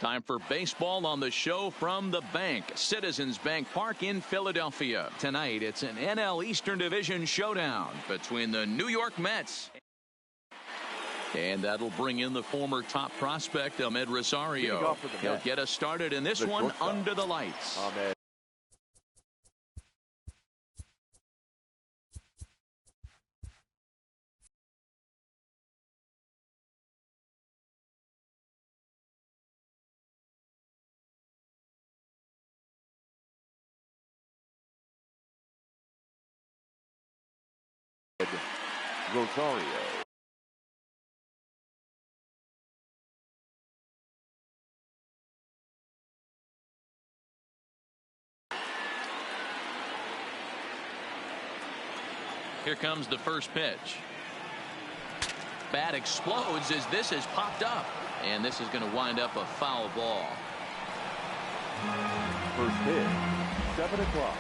Time for baseball on the show from the bank. Citizens Bank Park in Philadelphia. Tonight, it's an NL Eastern Division showdown between the New York Mets. And that'll bring in the former top prospect, Ahmed Rosario. He'll get us started in this one under the lights. Rosario. Here comes the first pitch. Bat explodes as this has popped up. And this is going to wind up a foul ball. First pitch, 7 o'clock.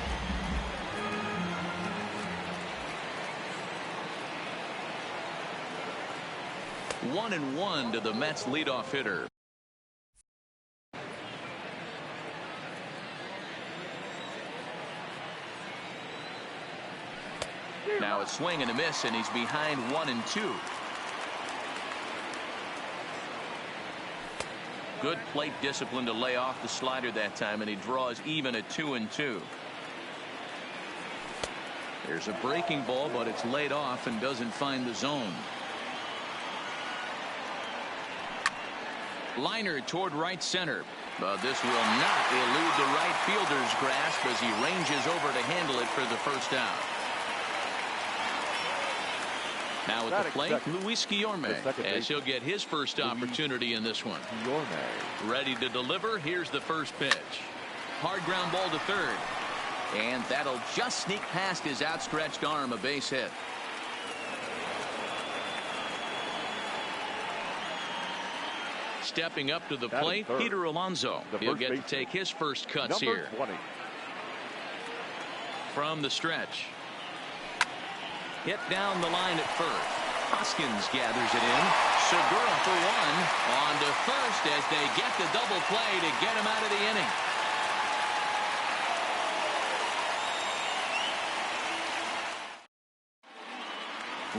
One and one to the Mets leadoff hitter. Now a swing and a miss, and he's behind 1-2. Good plate discipline to lay off the slider that time, and he draws even at 2-2. There's a breaking ball, but it's laid off and doesn't find the zone. Liner toward right center, but this will not elude the right fielder's grasp as he ranges over to handle it for the first out. Now at the plate, Luis Guillorme, as he'll get his first opportunity in this one. Ready to deliver. Here's the first pitch. Hard ground ball to third. And that'll just sneak past his outstretched arm, a base hit. Stepping up to the plate, Peter Alonso. He'll get to take his first cuts here. 20. From the stretch. Hit down the line at first. Hoskins gathers it in. Segura for one. On to first as they get the double play to get him out of the inning.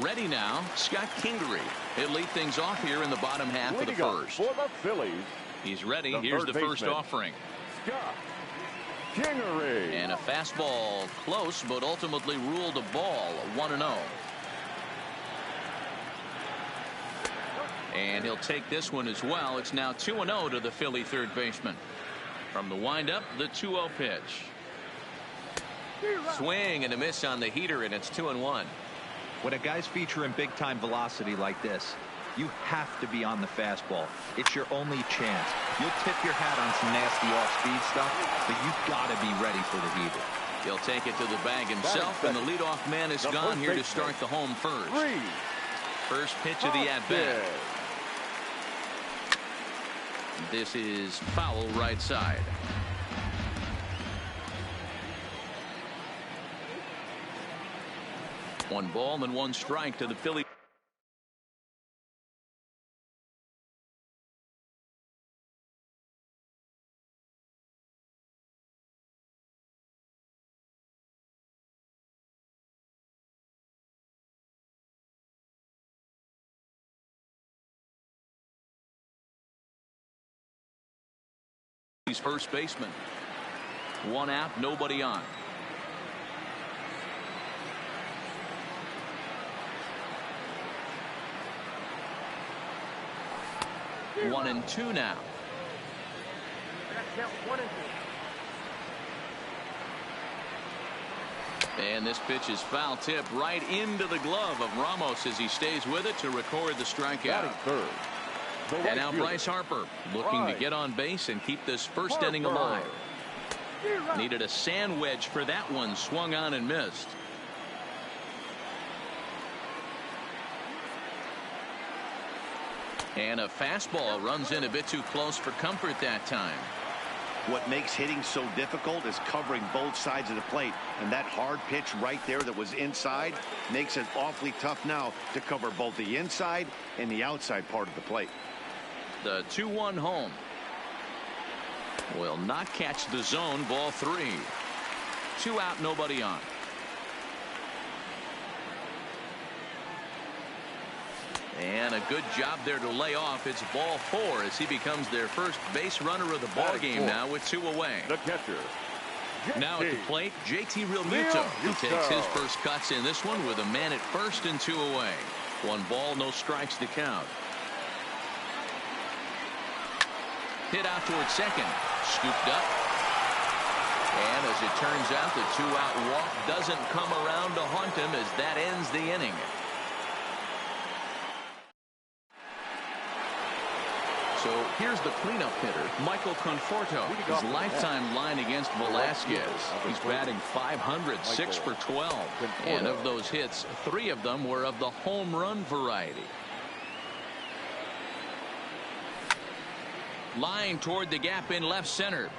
Ready now, Scott Kingery. He'll lead things off here in the bottom half of the first. For the Phillies, he's ready. Here's the first offering. Scott Kingery. And a fastball close, but ultimately ruled a ball, 1-0. And he'll take this one as well. It's now 2-0 to the Philly third baseman. From the windup, the 2-0 pitch. Swing and a miss on the heater, and it's 2-1. When a guy's featuring big-time velocity like this, you have to be on the fastball. It's your only chance. You'll tip your hat on some nasty off-speed stuff, but you've got to be ready for the heater. He'll take it to the bag himself, and the leadoff man is gone here to start the home first. First pitch of the at-bat. This is foul right side. One ball and one strike to the Phillies. He's first baseman. One out, nobody on. One and two now. And this pitch is foul tip right into the glove of Ramos as he stays with it to record the strikeout. And now Bryce Harper looking to get on base and keep this first inning alive. Needed a sand wedge for that one. Swung on and missed. And a fastball runs in a bit too close for comfort that time. What makes hitting so difficult is covering both sides of the plate, and that hard pitch right there that was inside makes it awfully tough now to cover both the inside and the outside part of the plate. The 2-1 home. Will not catch the zone. Ball 3. 2 out, nobody on. And a good job there to lay off. It's ball 4 as he becomes their first base runner of the ball game now with 2 away. The catcher. Now at the plate, JT Realmuto, who takes his first cuts in this one with a man at first and 2 away. 1 ball, no strikes to count. Hit out towards second. Scooped up. And as it turns out, the 2-out walk doesn't come around to haunt him as that ends the inning. So here's the cleanup hitter, Michael Conforto. His lifetime line against Velasquez. He's batting .500, 6 for 12. And of those hits, 3 of them were of the home run variety. Line toward the gap in left center.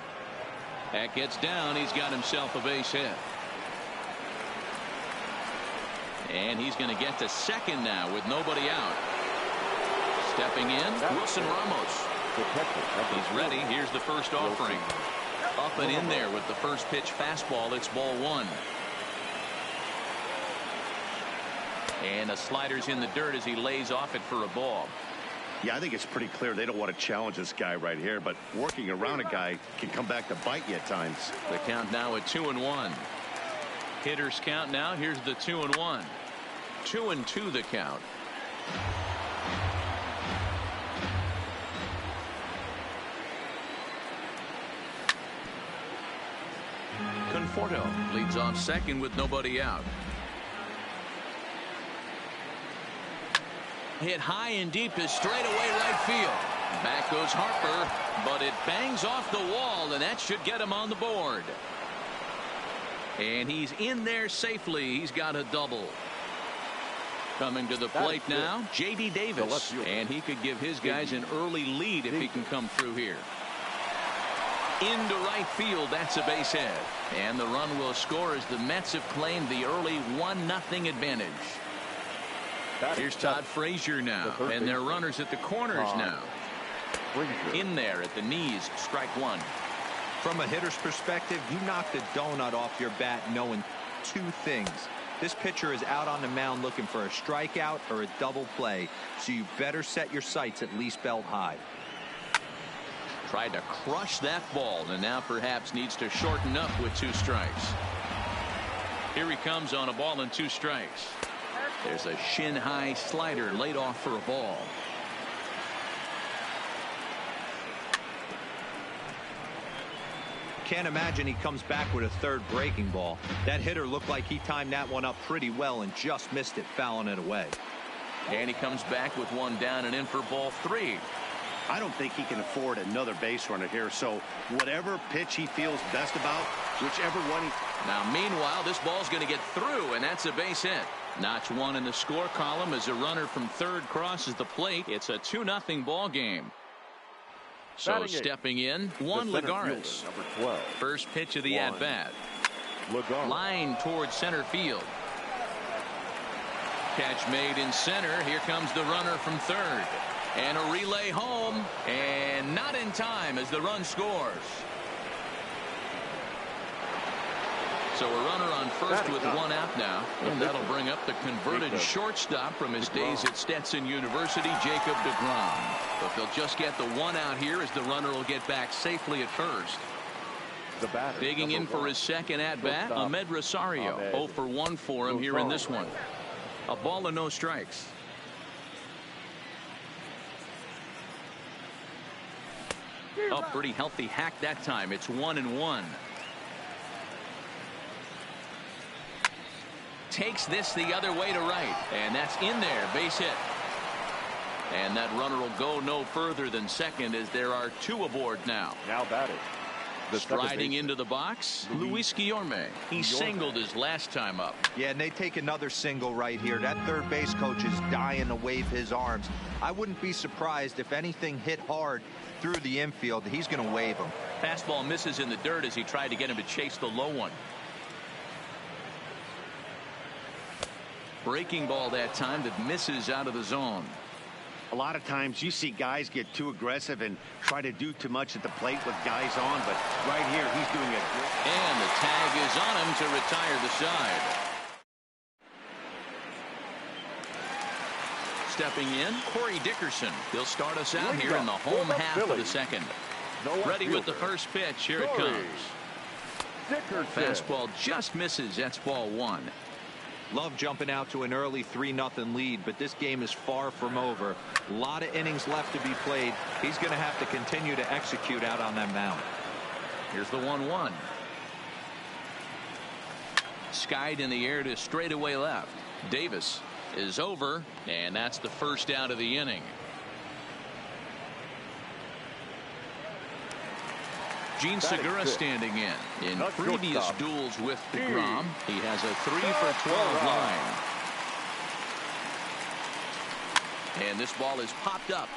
That gets down. He's got himself a base hit. And he's going to get to second now with nobody out. Stepping in, Wilson Ramos. He's ready. Here's the first offering. Up and in there with the first pitch fastball. It's ball 1. And a slider's in the dirt as he lays off it for a ball. Yeah, I think it's pretty clear they don't want to challenge this guy right here, but working around a guy can come back to bite you at times. The count now at 2-1. Hitters count now. Here's the 2-1. 2-2 the count. Conforto leads off second with nobody out. Hit high and deep to straightaway right field. Back goes Harper, but it bangs off the wall, and that should get him on the board. And he's in there safely. He's got a double. Coming to the plate now, J.D. Davis, and he could give his guys an early lead if he can come through here. Into right field, that's a base hit. And the run will score as the Mets have claimed the early 1-0 advantage. Here's Todd Frazier now, and their runners at the corners now. In there at the knees, strike 1. From a hitter's perspective, you knock the donut off your bat knowing 2 things. This pitcher is out on the mound looking for a strikeout or a double play, so you better set your sights at least belt high. Tried to crush that ball, and now perhaps needs to shorten up with 2 strikes. Here he comes on a ball and 2 strikes. There's a shin-high slider laid off for a ball. Can't imagine he comes back with a 3rd breaking ball. That hitter looked like he timed that one up pretty well and just missed it, fouling it away. And he comes back with 1 down and in for ball 3. I don't think he can afford another base runner here, so whatever pitch he feels best about, whichever one he... Now, meanwhile, this ball's going to get through, and that's a base hit. Notch 1 in the score column as a runner from third crosses the plate. It's a 2-0 ball game. So stepping in, Juan Lagares. First pitch of the at-bat. Line towards center field. Catch made in center. Here comes the runner from third. And a relay home, and not in time as the run scores. So a runner on first with 1 out now, and that'll bring up the converted shortstop from his days at Stetson University, Jacob deGrom. But they'll just get the 1 out here as the runner will get back safely at first. Digging in for his second at-bat, Ahmed Rosario. 0 for 1 for him here in this one. A ball and no strikes. Oh, pretty healthy hack that time. It's 1-1. Takes this the other way to right, and that's in there, base hit. And that runner will go no further than second as there are 2 aboard now. Now batting. Striding into the box, Luis Guillorme. He singled his last time up. Yeah, and they take another single right here. That third base coach is dying to wave his arms. I wouldn't be surprised if anything hit hard through the infield. He's going to wave him. Fastball misses in the dirt as he tried to get him to chase the low one. Breaking ball that time that misses out of the zone. A lot of times you see guys get too aggressive and try to do too much at the plate with guys on, but right here he's doing it. And the tag is on him to retire the side. Stepping in, Corey Dickerson. He'll start us out here in the home half of the second. Ready with the first pitch. Here it comes. Fastball just misses. That's ball one. Love jumping out to an early 3-0 lead, but this game is far from over. A lot of innings left to be played. He's going to have to continue to execute out on that mound. Here's the 1-1. Skied in the air to straightaway left. Davis is over, and that's the first out of the inning. Gene Segura standing in previous duels with DeGrom. He has a 3-for-12 line. And this ball is popped up,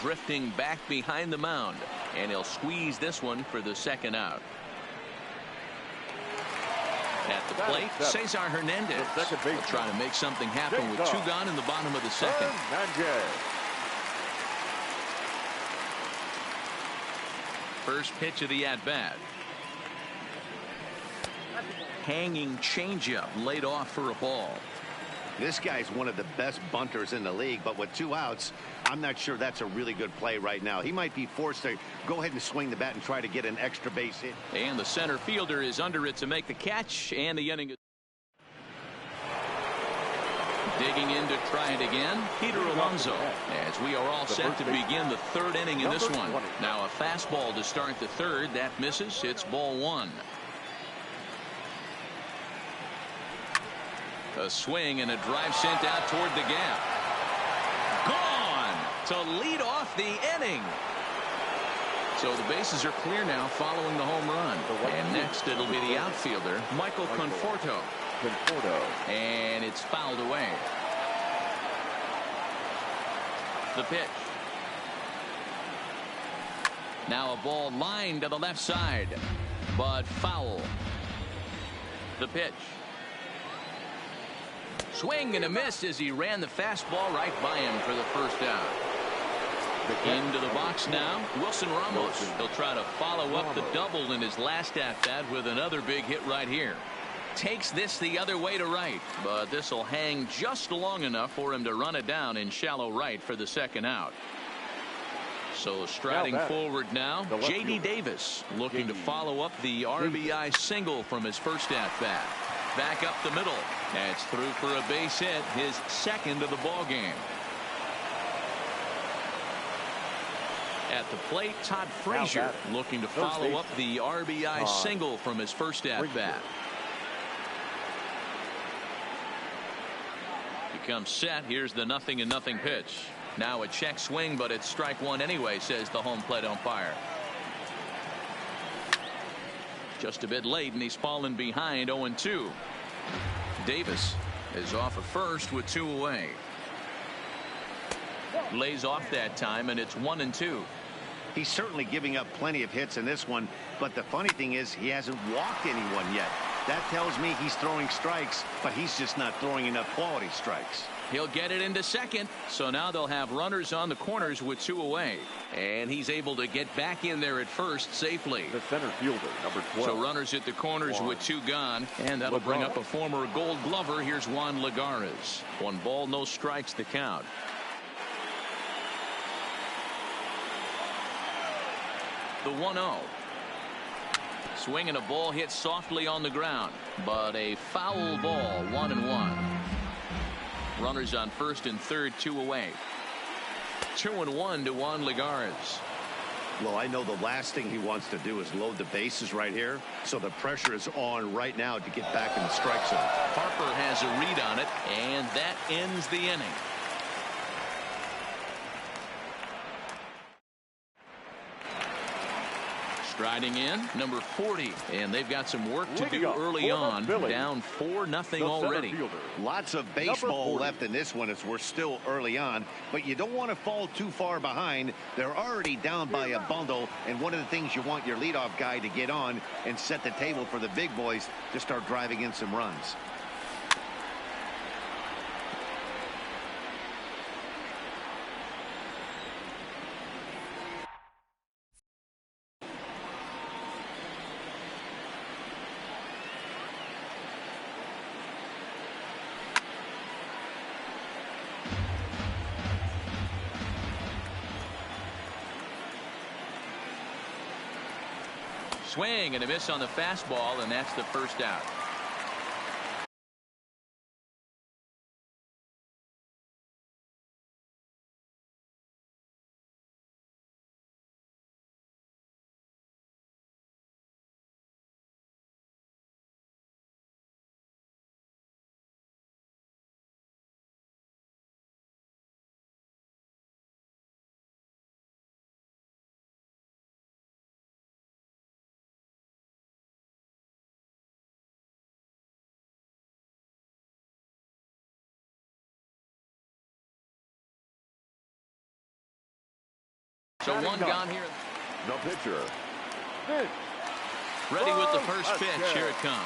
drifting back behind the mound, and he'll squeeze this one for the second out. At the plate, Cesar Hernandez will try to make something happen with 2 gone in the bottom of the second. First pitch of the at-bat. Hanging changeup laid off for a ball. This guy's one of the best bunters in the league, but with 2 outs, I'm not sure that's a really good play right now. He might be forced to go ahead and swing the bat and try to get an extra base hit. And the center fielder is under it to make the catch, and the inning is digging in to try it again. Peter Alonso, as we are all set to begin the 3rd inning in this one. Now a fastball to start the 3rd. That misses. It's ball 1. A swing and a drive sent out toward the gap. Gone to lead off the inning. So the bases are clear now following the home run. And next it'll be the outfielder, Michael Conforto. And it's fouled away. The pitch. Now a ball lined to the left side, but foul. The pitch. Swing and a miss as he ran the fastball right by him for the first out. Into the box now, Wilson Ramos. He'll try to follow up the double in his last at-bat with another big hit right here. Takes this the other way to right, but this will hang just long enough for him to run it down in shallow right for the second out. So striding forward now, J.D. Davis looking to follow up the RBI single from his first at-bat. Back up the middle. That's through for a base hit, his 2nd of the ball game. At the plate, Todd Frazier looking to follow up the RBI single from his first at-bat. Becomes set. Here's the 0-0 pitch. Now a check swing, but it's strike 1 anyway, says the home plate umpire. Just a bit late, and he's fallen behind 0-2. Davis is off at first with 2 away. Lays off that time, and it's 1-2. He's certainly giving up plenty of hits in this one, but the funny thing is he hasn't walked anyone yet. That tells me he's throwing strikes, but he's just not throwing enough quality strikes. He'll get it into second, so now they'll have runners on the corners with 2 away. And he's able to get back in there at first safely. The center fielder, number 12. So runners at the corners with 2 gone, and that'll bring up a former Gold Glover. Here's Juan Lagares. 1 ball, no strikes, the count. The 1-0. Swing and a ball hit softly on the ground, but a foul ball. 1-1. Runners on first and third, 2 away. 2-1 to Juan Lagares. Well, I know the last thing he wants to do is load the bases right here, so the pressure is on right now to get back in the strike zone. Harper has a read on it, and that ends the inning. Striding in, number 40, and they've got some work to do early on. Down 4-0 already. Lots of baseball left in this one as we're still early on, but you don't want to fall too far behind. They're already down by a bundle, and one of the things you want your leadoff guy to get on and set the table for the big boys to start driving in some runs. Swing and a miss on the fastball, and that's the first out. So one gone here. The pitcher. Pitch. Ready with the first pitch. Here it comes.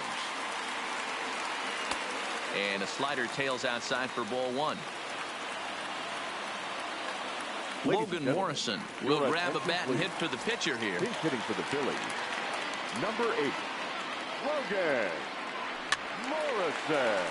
And a slider tails outside for ball one. Logan Morrison will grab a bat and hit for the pitcher here. He's hitting for the Phillies. Number 8, Logan Morrison.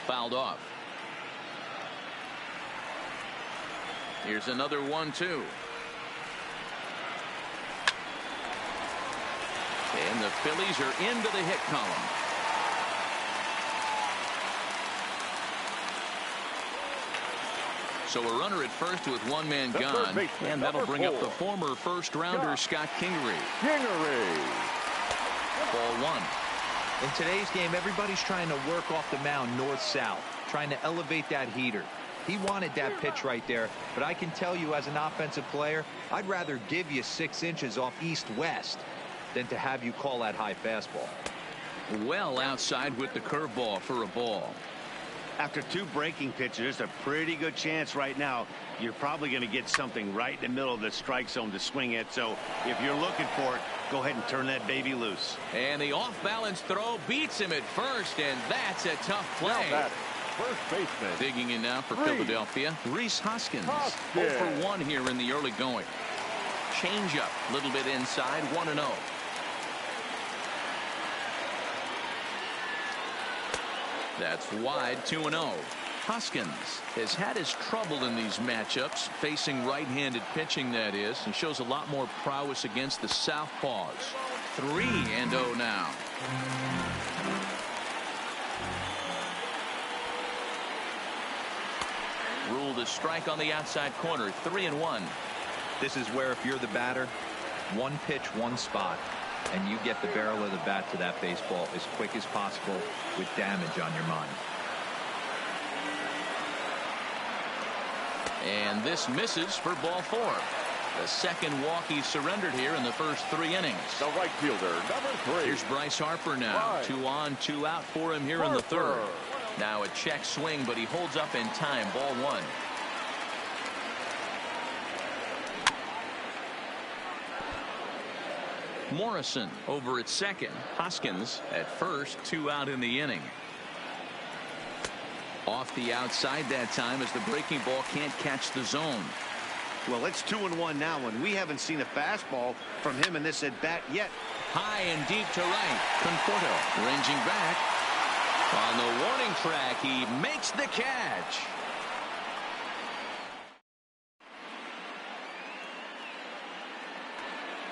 Fouled off. Here's another 1-2. And the Phillies are into the hit column. So a runner at first with one man gone. And that'll bring up the former first rounder Scott Kingery. Ball one. In today's game, everybody's trying to work off the mound north-south, trying to elevate that heater. He wanted that pitch right there, but I can tell you as an offensive player, I'd rather give you 6 inches off east-west than to have you call that high fastball. Well outside with the curveball for a ball. After 2 breaking pitches, a pretty good chance right now. You're probably going to get something right in the middle of the strike zone to swing at. So if you're looking for it, go ahead and turn that baby loose. And the off-balance throw beats him at first, and that's a tough play. First baseman. Digging in now for Philadelphia, Rhys Hoskins. 0 for 1 here in the early going. Change up, a little bit inside, 1-0. That's wide, 2-0. Hoskins has had his trouble in these matchups, facing right-handed pitching, that is, and shows a lot more prowess against the southpaws. 3-0 now. Ruled a strike on the outside corner, 3-1. This is where if you're the batter, 1 pitch, 1 spot, and you get the barrel of the bat to that baseball as quick as possible with damage on your mind. And this misses for ball 4. The second walk he surrendered here in the first 3 innings. The right fielder, number 3. Here's Bryce Harper now. 2 on, 2 out for him here in the 3rd. Now a check swing, but he holds up in time. Ball 1. Morrison over at second. Hoskins at first. 2 out in the inning. Off the outside that time as the breaking ball can't catch the zone. Well, it's 2-1 now, and we haven't seen a fastball from him in this at bat yet. High and deep to right. Conforto ranging back. On the warning track, he makes the catch.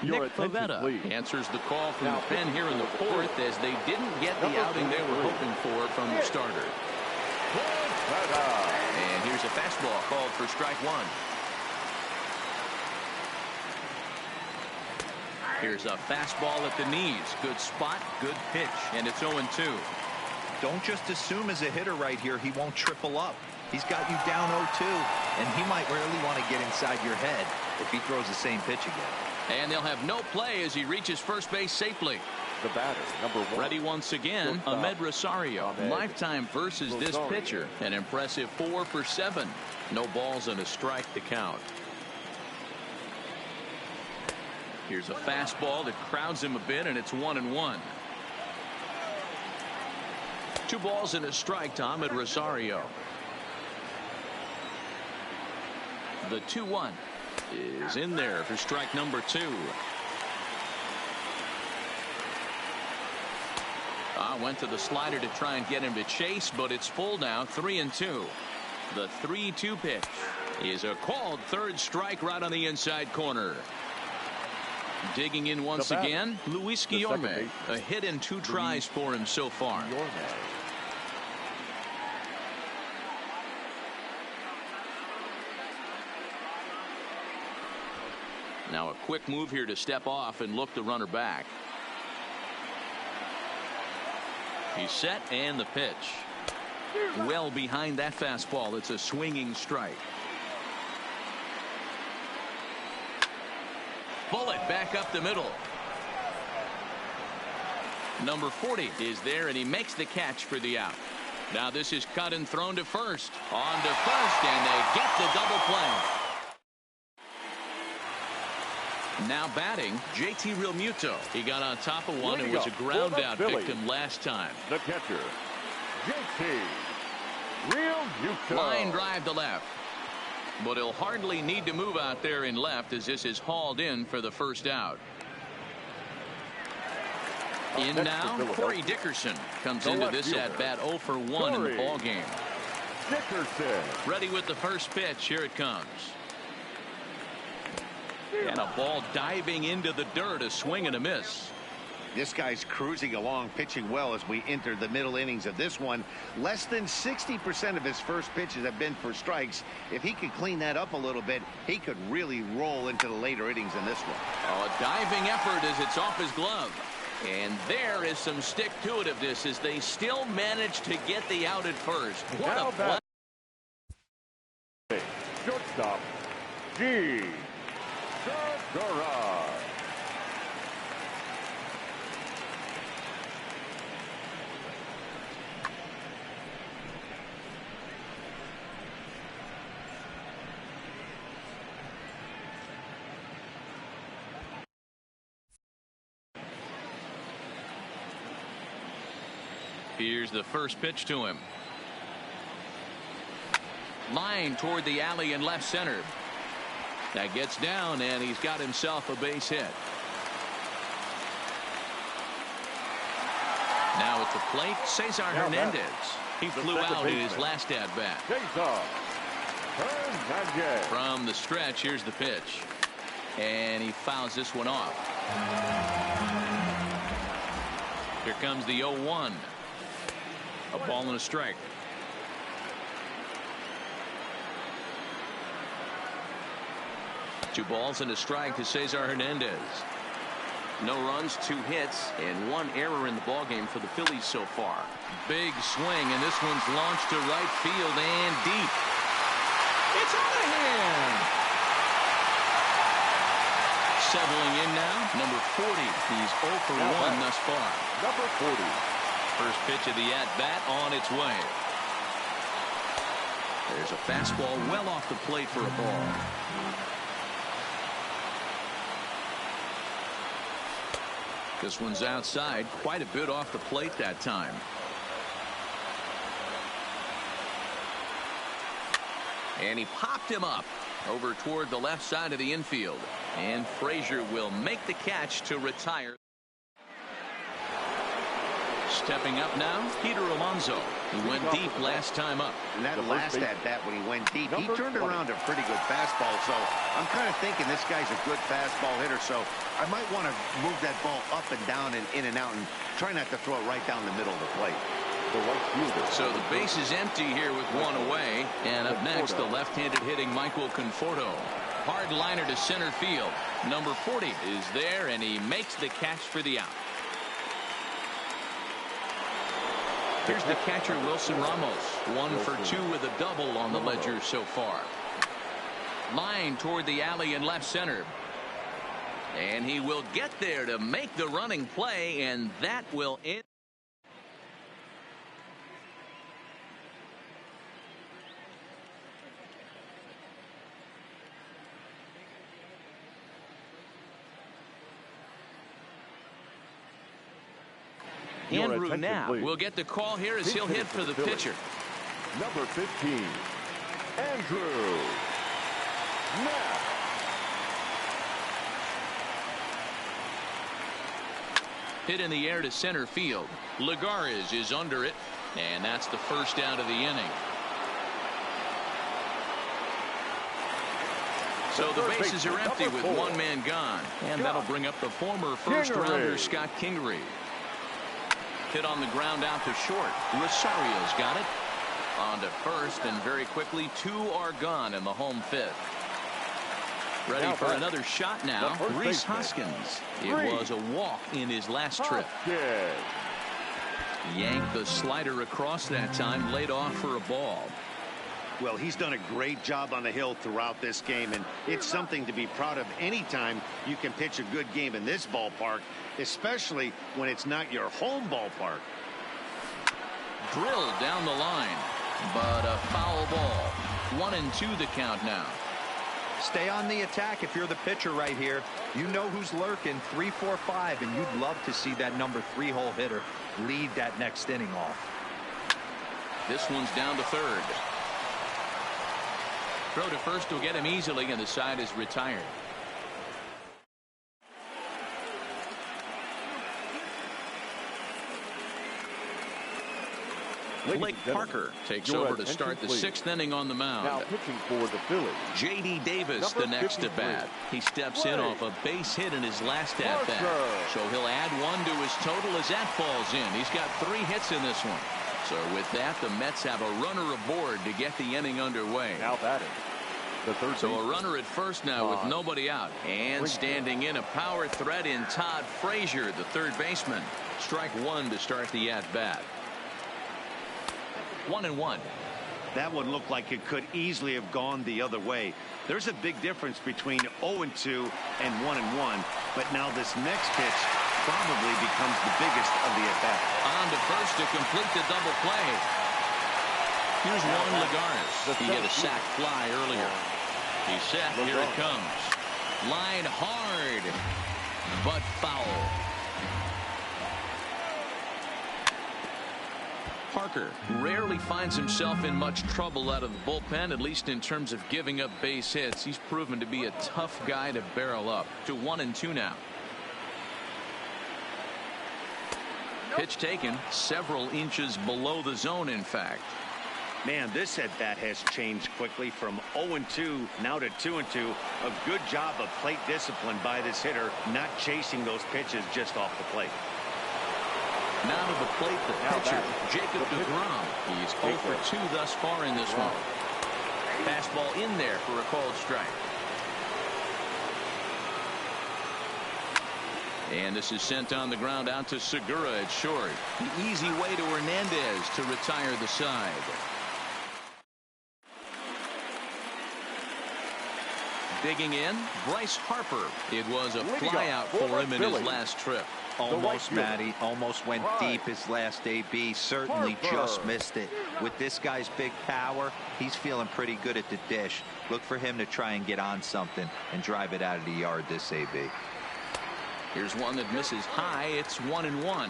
Nick Pivetta answers the call from the pen here in the 4th as they didn't get the outing they were hoping for from the starter. And here's a fastball called for strike 1. Here's a fastball at the knees. Good spot, good pitch, and it's 0-2. Don't just assume as a hitter right here he won't triple up. He's got you down 0-2, and he might really want to get inside your head if he throws the same pitch again. And they'll have no play as he reaches first base safely. The batter, number 1. Ready once again, Ahmed Rosario. Lifetime versus this pitcher. An impressive 4 for 7. No balls and a strike to count. Here's a fastball that crowds him a bit, and it's 1-1. 2 balls and a strike to Ahmed Rosario. The 2-1 is in there for strike number 2. Went to the slider to try and get him to chase, but it's full now. 3-2. The 3-2 pitch is a called third strike right on the inside corner. Digging in once again, Luis Guillorme. A hit in 2 tries for him so far. Now a quick move here to step off and look the runner back. He's set, and the pitch. Well behind that fastball. It's a swinging strike. Bullet back up the middle. Number 40 is there, and he makes the catch for the out. Now this is cut and thrown to first. On to first, and they get the double play. Now batting, JT Realmuto. He got on top of one. It was a ground out victim last time. The catcher, JT Realmuto. Line drive to left. But he'll hardly need to move out there in left as this is hauled in for the first out. In now, Corey Dickerson comes into this at bat 0 for 1 in the ball game. Dickerson. Ready with the first pitch. Here it comes. And a ball diving into the dirt, a swing and a miss. This guy's cruising along, pitching well as we enter the middle innings of this one. Less than 60% of his first pitches have been for strikes. If he could clean that up a little bit, he could really roll into the later innings in this one. A diving effort as it's off his glove. And there is some stick-to-itiveness as they still manage to get the out at first. What a play. Shortstop, G. Segura. Here's the first pitch to him. Line toward the alley in left center. That gets down, and he's got himself a base hit. Now at the plate, Cesar Hernandez. He flew out in his last at bat. From the stretch, here's the pitch. And he fouls this one off. Here comes the 0-1. A ball and a strike. Two balls and a strike to Cesar Hernandez. No runs, 2 hits, and 1 error in the ballgame for the Phillies so far. Big swing, and this one's launched to right field and deep. It's out of hand. Settling in now, number 40. He's 0 for 1 thus far. Number 40. First pitch of the at-bat on its way. There's a fastball well off the plate for a ball. This one's outside, quite a bit off the plate that time. And he popped him up over toward the left side of the infield. And Frazier will make the catch to retire. Stepping up now, Peter Alonso, who went deep last time up. And that last at-bat when he went deep, he turned around a pretty good fastball. So I'm kind of thinking this guy's a good fastball hitter. So I might want to move that ball up and down and in and out and try not to throw it right down the middle of the plate. So the base is empty here with 1 away. And up next, the left-handed hitting Michael Conforto. Hard liner to center field. Number 40 is there, and he makes the catch for the out. Here's the catcher, Wilson Ramos. 1 for 2 with a double on the ledger so far. Line toward the alley in left center. And he will get there to make the running play, and that will end. Andrew Knapp will get the call here as he'll hit for the pitcher. Number 15, Andrew Now. Hit in the air to center field. Lagares is under it, and that's the first out of the inning. So the bases are empty with one man gone, and that'll bring up the former first-rounder Scott Kingery. Hit on the ground out to short. Rosario's got it. On to first, and very quickly, two are gone in the home fifth. Ready for another shot now, Rhys Hoskins. It was a walk in his last trip. Yanked the slider across that time, laid off for a ball. Well, he's done a great job on the hill throughout this game, and it's something to be proud of anytime you can pitch a good game in this ballpark, especially when it's not your home ballpark. Drilled down the line, but a foul ball. 1-2 the count now. Stay on the attack if you're the pitcher right here. You know who's lurking, 3, 4, 5, and you'd love to see that number 3-hole hitter lead that next inning off. This one's down to third. Throw to first will get him easily, and the side is retired. Blake Parker takes over to start the 6th inning on the mound. Now pitching for the Phillies. J.D. Davis, the next at bat. He steps in off a base hit in his last at bat. So he'll add one to his total as that falls in. He's got 3 hits in this one. So with that, the Mets have a runner aboard to get the inning underway. Now batting. The third so a runner at first now with nobody out. And standing in a power threat in Todd Frazier, the third baseman. Strike one to start the at bat. 1-1. That one looked like it could easily have gone the other way. There's a big difference between 0-2 and 1-1. But now this next pitch probably becomes the biggest of the at-bat. On to first to complete the double play. Here's Juan Lagares. He hit a sac fly earlier. He's set. Here it comes. Line hard, but foul. Parker rarely finds himself in much trouble out of the bullpen, at least in terms of giving up base hits. He's proven to be a tough guy to barrel up. To 1-2 now. Pitch taken several inches below the zone, in fact. Man, this at-bat has changed quickly from 0-2 now to 2-2. A good job of plate discipline by this hitter, not chasing those pitches just off the plate. Now to the plate, the pitcher, Jacob deGrom. He's 0 for 2 thus far in this one. Fastball in there for a called strike. And this is sent on the ground out to Segura at short. The easy way to Hernandez to retire the side. Digging in, Bryce Harper. It was a flyout for him in his last trip. Almost, Matty. Almost went deep his last AB. Certainly just missed it. With this guy's big power, he's feeling pretty good at the dish. Look for him to try and get on something and drive it out of the yard this AB. Here's one that misses high. It's 1-1.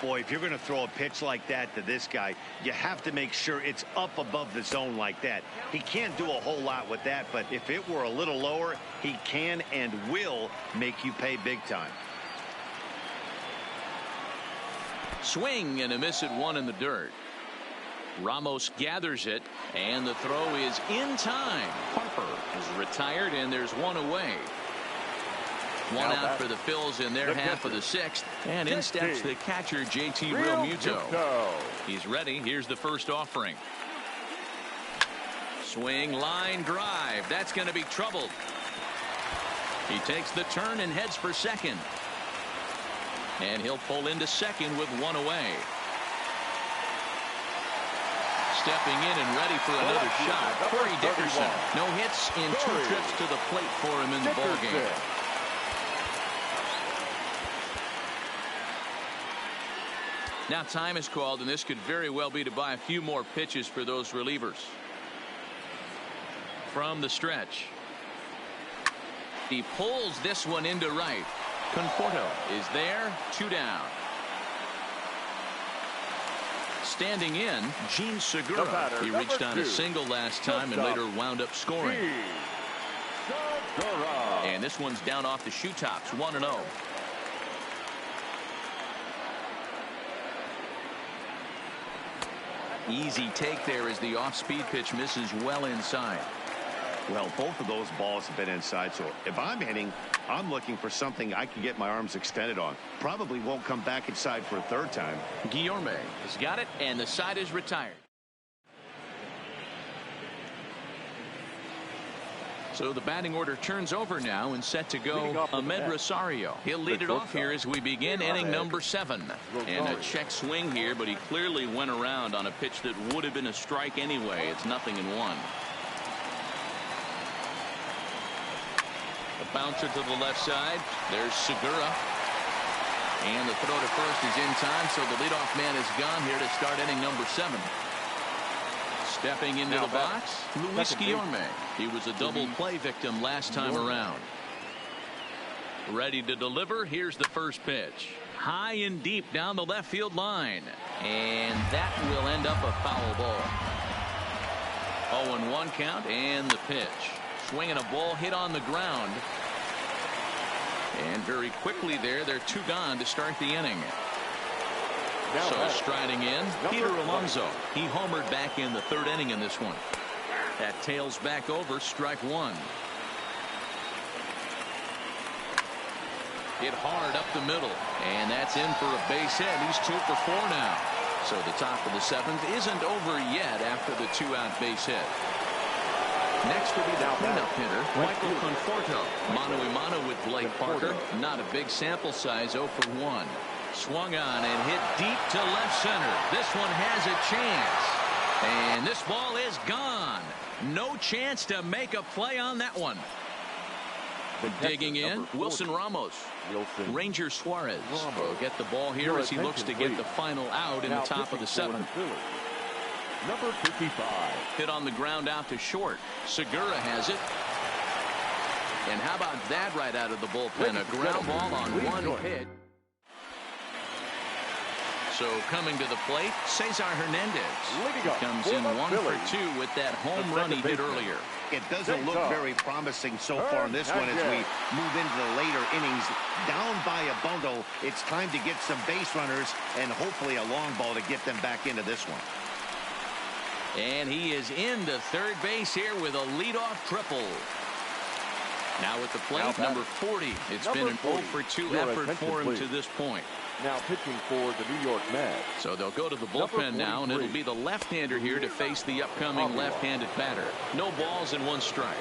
Boy, if you're going to throw a pitch like that to this guy, you have to make sure it's up above the zone like that. He can't do a whole lot with that, but if it were a little lower, he can and will make you pay big time. Swing and a miss at one in the dirt. Ramos gathers it, and the throw is in time. Harper is retired, and there's one away. One out for the Phils in their half of the 6th, and in steps the catcher, JT Realmuto. He's ready. Here's the first offering. Swing, line drive. That's going to be troubled. He takes the turn and heads for second. And he'll pull into second with one away. Stepping in and ready for another shot, Corey Dickerson. No hits in 2 trips to the plate for him in the ballgame. Now time is called, and this could very well be to buy a few more pitches for those relievers. From the stretch. He pulls this one into right. Conforto is there, 2 down. Standing in, Gene Segura. He reached on a single last time and later wound up scoring. And this one's down off the shoe tops, 1-0. Easy take there as the off-speed pitch misses well inside. Well, both of those balls have been inside, so if I'm hitting, I'm looking for something I can get my arms extended on. Probably won't come back inside for a third time. Guillorme has got it, and the side is retired. So the batting order turns over now and set to go Ahmed Rosario. He'll lead it off here as we begin inning number 7. And a check swing here, but he clearly went around on a pitch that would have been a strike anyway. It's 0-1. The bouncer to the left side. There's Segura. And the throw to first is in time, so the leadoff man is gone here to start inning number 7. Stepping into the box, Luis Guillorme. He was a double play victim last time around. Ready to deliver. Here's the first pitch. High and deep down the left field line. And that will end up a foul ball. 0-1 count and the pitch. Swinging a ball hit on the ground. And very quickly there, they're 2 gone to start the inning. So striding in, Peter Alonso. He homered back in the 3rd inning in this one. That tails back over, strike 1. Hit hard up the middle, and that's in for a base hit. He's 2 for 4 now. So the top of the 7th isn't over yet after the 2-out base hit. Next will be the cleanup hitter, Michael Conforto. Mano-a-mano with Blake Parker. Not a big sample size, 0 for 1. Swung on and hit deep to left center. This one has a chance. And this ball is gone. No chance to make a play on that one. Digging in, Wilson Ramos. Ranger Suarez will get the ball here as he looks to get the final out in the top of the 7th. Number 55. Hit on the ground out to short. Segura has it. And how about that right out of the bullpen? A ground ball on one pitch. So coming to the plate, Cesar Hernandez. He comes in 1 for 2 with that home run he did earlier. It doesn't look very promising so far in this one as we move into the later innings. Down by a bundle, it's time to get some base runners and hopefully a long ball to get them back into this one. And he is into third base here with a leadoff triple. Now at the plate, number 40. It's been an 0 for 2 effort for him to this point. Now pitching for the New York Mets. So they'll go to the bullpen now, and it'll be the left-hander here to face the upcoming left-handed batter. No balls and 1 strike.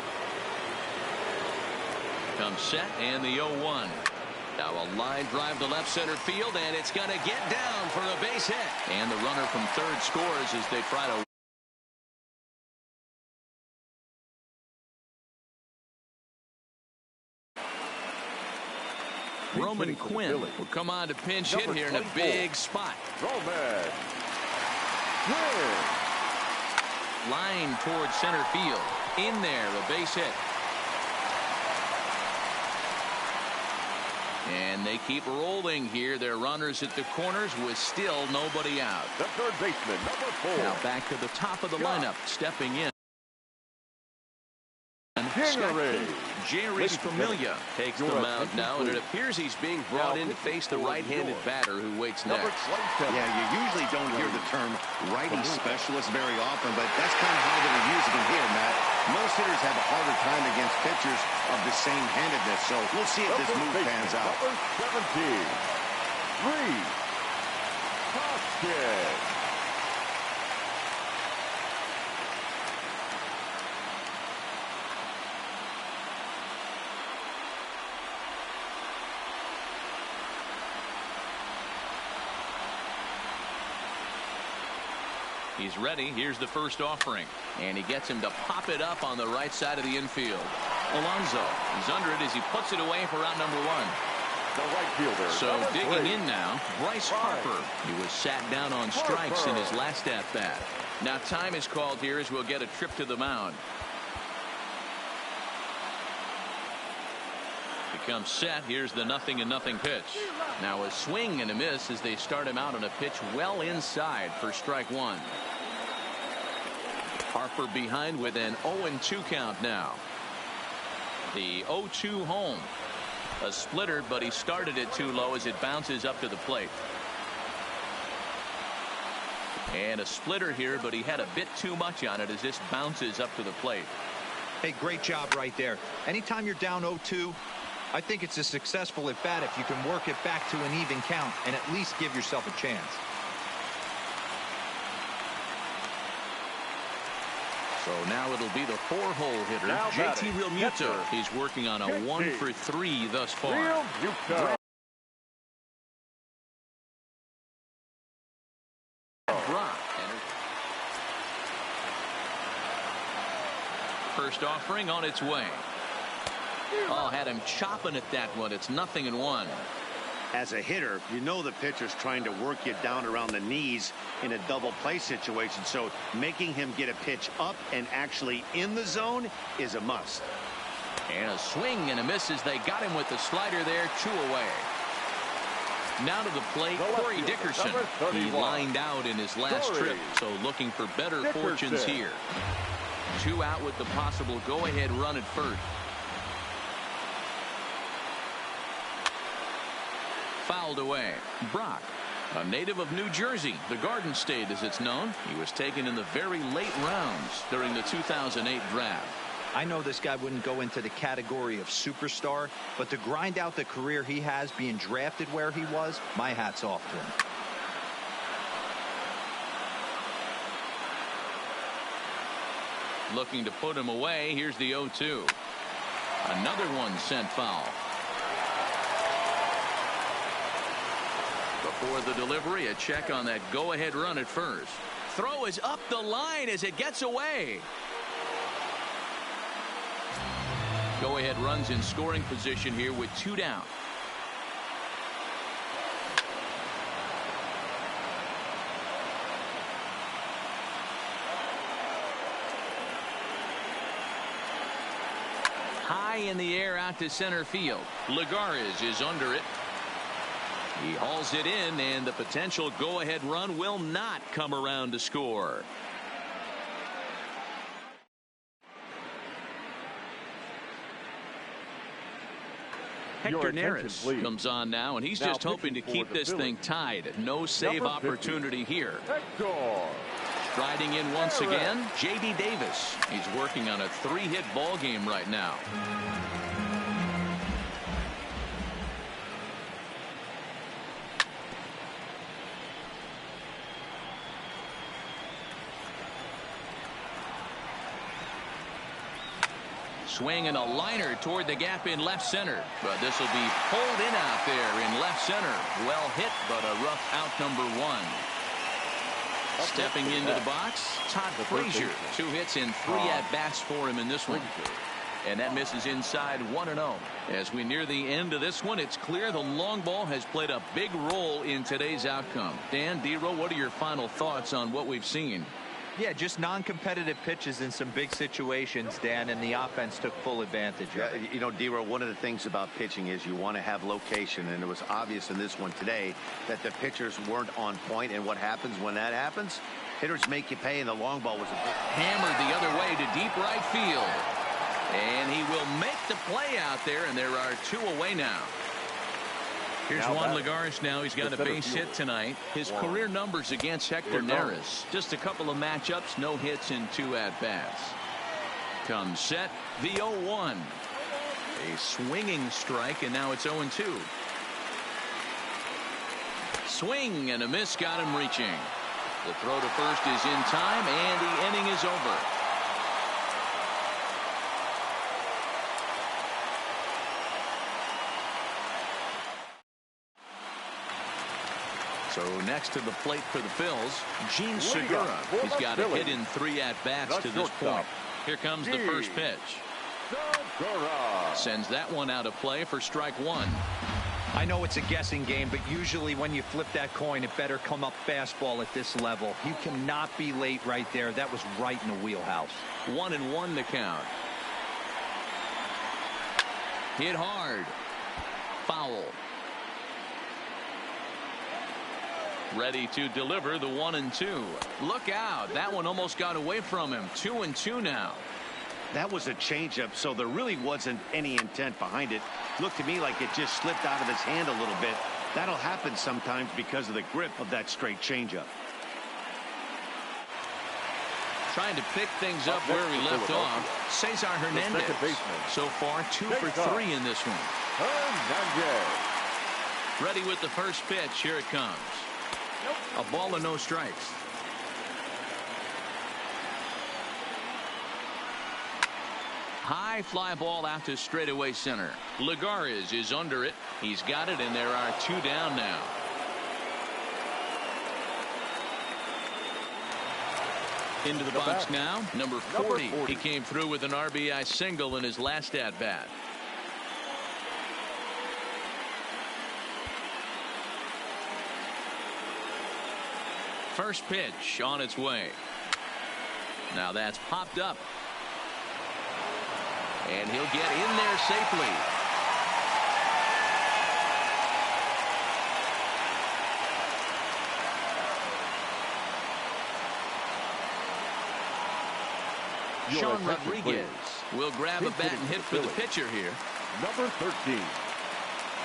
Comes set and the 0-1. Now a line drive to left center field, and it's going to get down for a base hit. And the runner from third scores as they try to Roman Quinn will come on to pinch hit here in a big spot. Roman Quinn. Line towards center field. In there, a base hit. And they keep rolling here. Their runners at the corners with still nobody out. The third baseman, number 4. Now back to the top of the lineup, stepping in. Jerry's Familia takes the mound now, and it appears he's being brought in to face the right-handed batter who waits next. Yeah, you usually don't hear the term righty specialist very often, but that's kind of how they're using him here, Matt. Most hitters have a harder time against pitchers of the same handedness, so we'll see if this move pans out. Number 17, Reed Hoskins. He's ready. Here's the first offering. And he gets him to pop it up on the right side of the infield. Alonso is under it as he puts it away for out number 1. The right fielder. So digging in now, Bryce Harper. He was sat down on strikes in his last at-bat. Now time is called here as we'll get a trip to the mound. He comes set. Here's the 0-0 pitch. Now a swing and a miss as they start him out on a pitch well inside for strike 1. Harper behind with an 0-2 count now. The 0-2 home. A splitter, but he started it too low as it bounces up to the plate. And a splitter here, but he had a bit too much on it as this bounces up to the plate. Hey, great job right there. Anytime you're down 0-2, I think it's a successful at bat if you can work it back to an even count and at least give yourself a chance. So now it'll be the 4-hole hitter, Now JT batting, Realmuto. catcher. He's working on a JT 1-for-3 thus far. Realmuto. Brock. First offering on its way. Oh, had him chopping at that one. It's 0-1. As a hitter, you know the pitcher's trying to work you down around the knees in a double play situation, so making him get a pitch up and actually in the zone is a must. And a swing and a miss as they got him with the slider there. 2 away. Now to the plate, Corey Dickerson. He lined out in his last trip, so looking for better fortunes here. 2 out with the possible go-ahead run at first. Fouled away. Brock, a native of New Jersey, the Garden State as it's known. He was taken in the very late rounds during the 2008 draft. I know this guy wouldn't go into the category of superstar, but to grind out the career he has being drafted where he was, my hat's off to him. Looking to put him away. Here's the 0-2. Another one sent foul. Before the delivery, a check on that go-ahead run at first. Throw is up the line as it gets away. Go-ahead runs in scoring position here with 2 down. High in the air out to center field. Lagares is under it. He hauls it in, and the potential go-ahead run will not come around to score. Hector Neris comes on now, and he's just hoping to keep this thing tied. No save opportunity here. Striding in once again, J.D. Davis. He's working on a 3-hit ball game right now. Swing and a liner toward the gap in left center. But this will be pulled in out there in left center. Well hit, but a rough out number 1. Stepping into the box, Todd Frazier. 2 hits and 3 at-bats for him in this one. And that misses inside 1-0. As we near the end of this one, it's clear the long ball has played a big role in today's outcome. Dan, D-Row, what are your final thoughts on what we've seen? Yeah, just non-competitive pitches in some big situations, Dan, and the offense took full advantage of it. You know, D-Row, one of the things about pitching is you want to have location, and it was obvious in this one today that the pitchers weren't on point, and what happens when that happens? Hitters make you pay, and the long ball was a big... Hammered the other way to deep right field. And he will make the play out there, and there are 2 away now. Here's Juan Lagares now. He's got a base hit tonight. His career numbers against Hector Neris. Just a couple of matchups, no hits and 2 at-bats. Comes set, the 0-1. A swinging strike, and now it's 0-2. Swing and a miss got him reaching. The throw to first is in time, and the inning is over. So next to the plate for the Phils, Gene Segura. He's got a hit in 3 at-bats to this point. Here comes the first pitch. Sends that one out of play for strike 1. I know it's a guessing game, but usually when you flip that coin, it better come up fastball at this level. You cannot be late right there. That was right in the wheelhouse. 1-1 the count. Hit hard. Foul. Ready to deliver the 1-2. Look out. That one almost got away from him. 2-2 now. That was a changeup, so there really wasn't any intent behind it. Looked to me like it just slipped out of his hand a little bit. That'll happen sometimes because of the grip of that straight changeup. Trying to pick things up where we left off. Cesar Hernandez. So far, 2 for 3 in this one. Ready with the first pitch. Here it comes. A ball and no strikes. High fly ball out to straightaway center. Lagares is under it. He's got it, and there are 2 down now. Into the box now, number 40. He came through with an RBI single in his last at-bat. First pitch on its way. Now that's popped up. And he'll get in there safely. Sean Rodriguez will grab a bat and hit for the pitcher here. Number 13,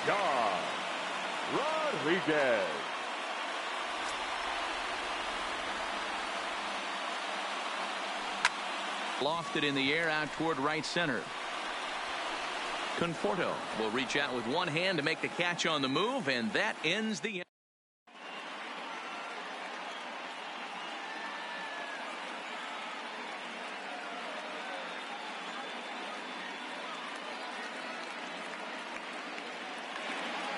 Sean Rodriguez. Lofted in the air out toward right center. Conforto will reach out with one hand to make the catch on the move, and that ends the inning.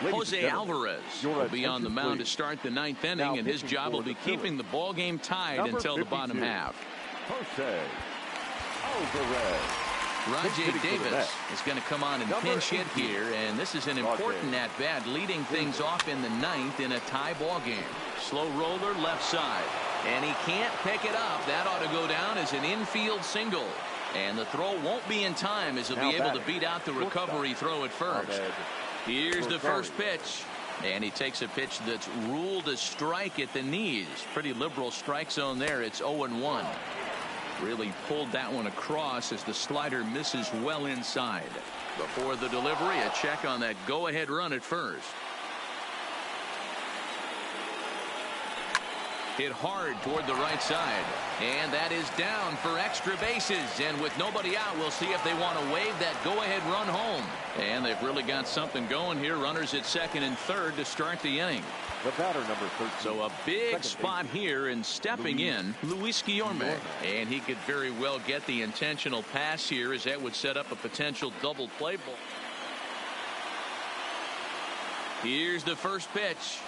Jose Alvarez will be on the mound to start the 9th inning, and his job will be keeping the ball game tied until the bottom half. Jose Alvarez. Rajay Davis is going to come on and pinch hit here, and this is an important at-bat, leading things off in the 9th in a tie ball game. Slow roller left side, and he can't pick it up. That ought to go down as an infield single, and the throw won't be in time as he'll be able to beat out the recovery throw at first. Here's the first pitch, and he takes a pitch that's ruled a strike at the knees. Pretty liberal strike zone there. It's 0-1. Really pulled that one across as the slider misses well inside. Before the delivery, a check on that go-ahead run at first. Hit hard toward the right side, and that is down for extra bases, and with nobody out, we'll see if they want to wave that go-ahead run home. And they've really got something going here. Runners at second and third to start the inning. The batter, number 13. So a big spot here, and stepping in, Luis Guillorme. And he could very well get the intentional pass here, as that would set up a potential double play ball. Here's the first pitch.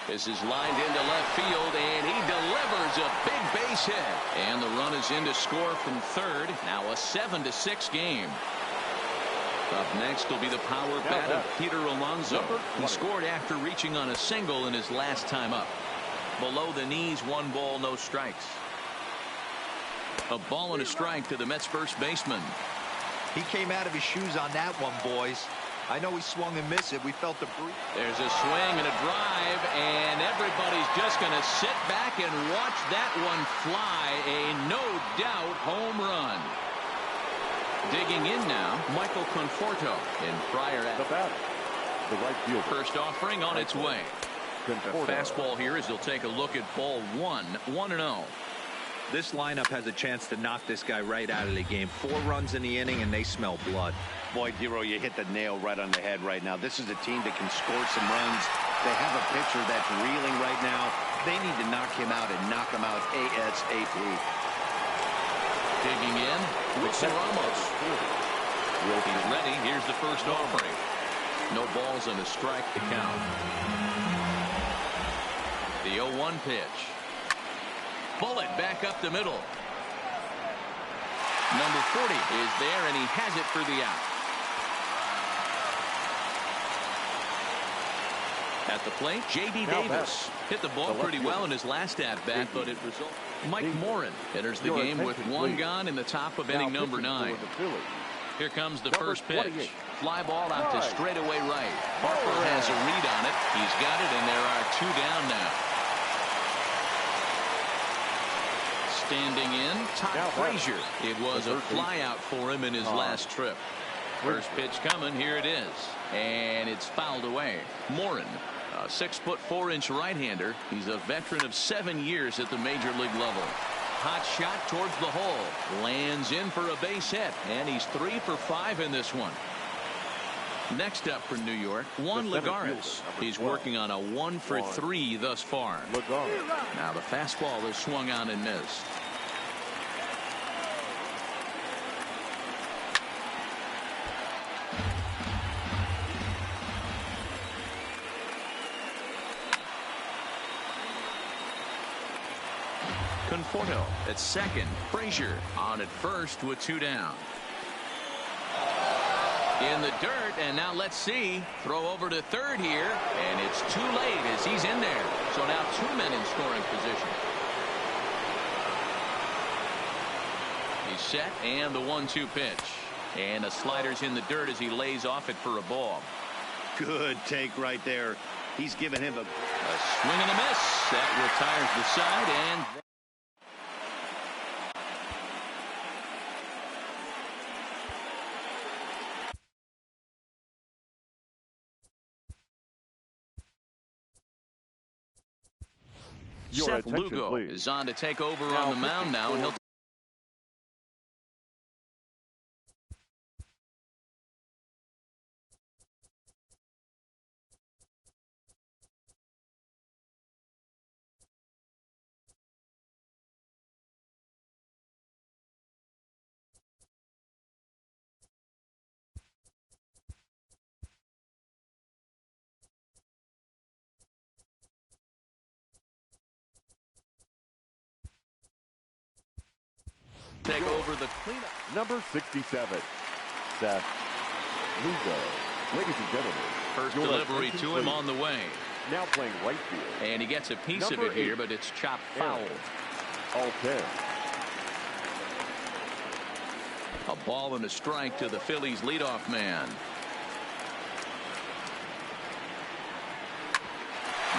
This is lined into left field, and he delivers a big base hit. And the run is in to score from third. Now a 7-6 game. Up next will be the power bat of Peter Alonso. He scored after reaching on a single in his last time up. Below the knees, 1 ball, no strikes. A ball and a strike to the Mets first baseman. He came out of his shoes on that one, boys. I know he swung and missed it. We felt the breeze. There's a swing and a drive, and everybody's just going to sit back and watch that one fly. A no-doubt home run. Digging in now, Michael Conforto. In prior at the batter, the right fielder. First offering on its way. The fastball here as he'll take a look at ball 1-0. This lineup has a chance to knock this guy right out of the game. 4 runs in the inning, and they smell blood. Boy, Dero, you hit the nail right on the head right now. This is a team that can score some runs. They have a pitcher that's reeling right now. They need to knock him out and knock him out ASAP. Digging in, Wilson Ramos. He's ready. Here's the first offering. No balls and a strike to count. The 0-1 pitch. Bullet back up the middle. Number 40 is there, and he has it for the out. At the plate, J.D. Davis hit the ball pretty well in his last at-bat, but it resulted. Mike Morin enters the game with 1 gone in the top of inning number 9. Here comes the first pitch. Fly ball out to straightaway right. Harper has a read on it. He's got it, and there are 2 down now. Standing in, Todd Frazier. It was a flyout for him in his last trip. First pitch coming. Here it is. And it's fouled away. Morin, a 6'4" right-hander. He's a veteran of 7 years at the major league level. Hot shot towards the hole. Lands in for a base hit. And he's 3 for 5 in this one. Next up for New York, Juan Lagares. He's working on a 1 for 3 thus far. Now the fastball is swung on and missed. Conforto at second. Frazier on at first with 2 down. In the dirt, and now let's see. Throw over to third here, and it's too late as he's in there. So now 2 men in scoring position. He's set, and the 1-2 pitch. And the slider's in the dirt as he lays off it for a ball. Good take right there. He's giving him a swing and a miss. That retires the side, and Seth Lugo is on to take over on the mound now, and he'll take over the cleanup. Number 67, Seth Lugo. Ladies and gentlemen, first delivery to him on the way. Now playing right field. And he gets a piece of it here, but it's chopped foul. All 10. A ball and a strike to the Phillies leadoff man.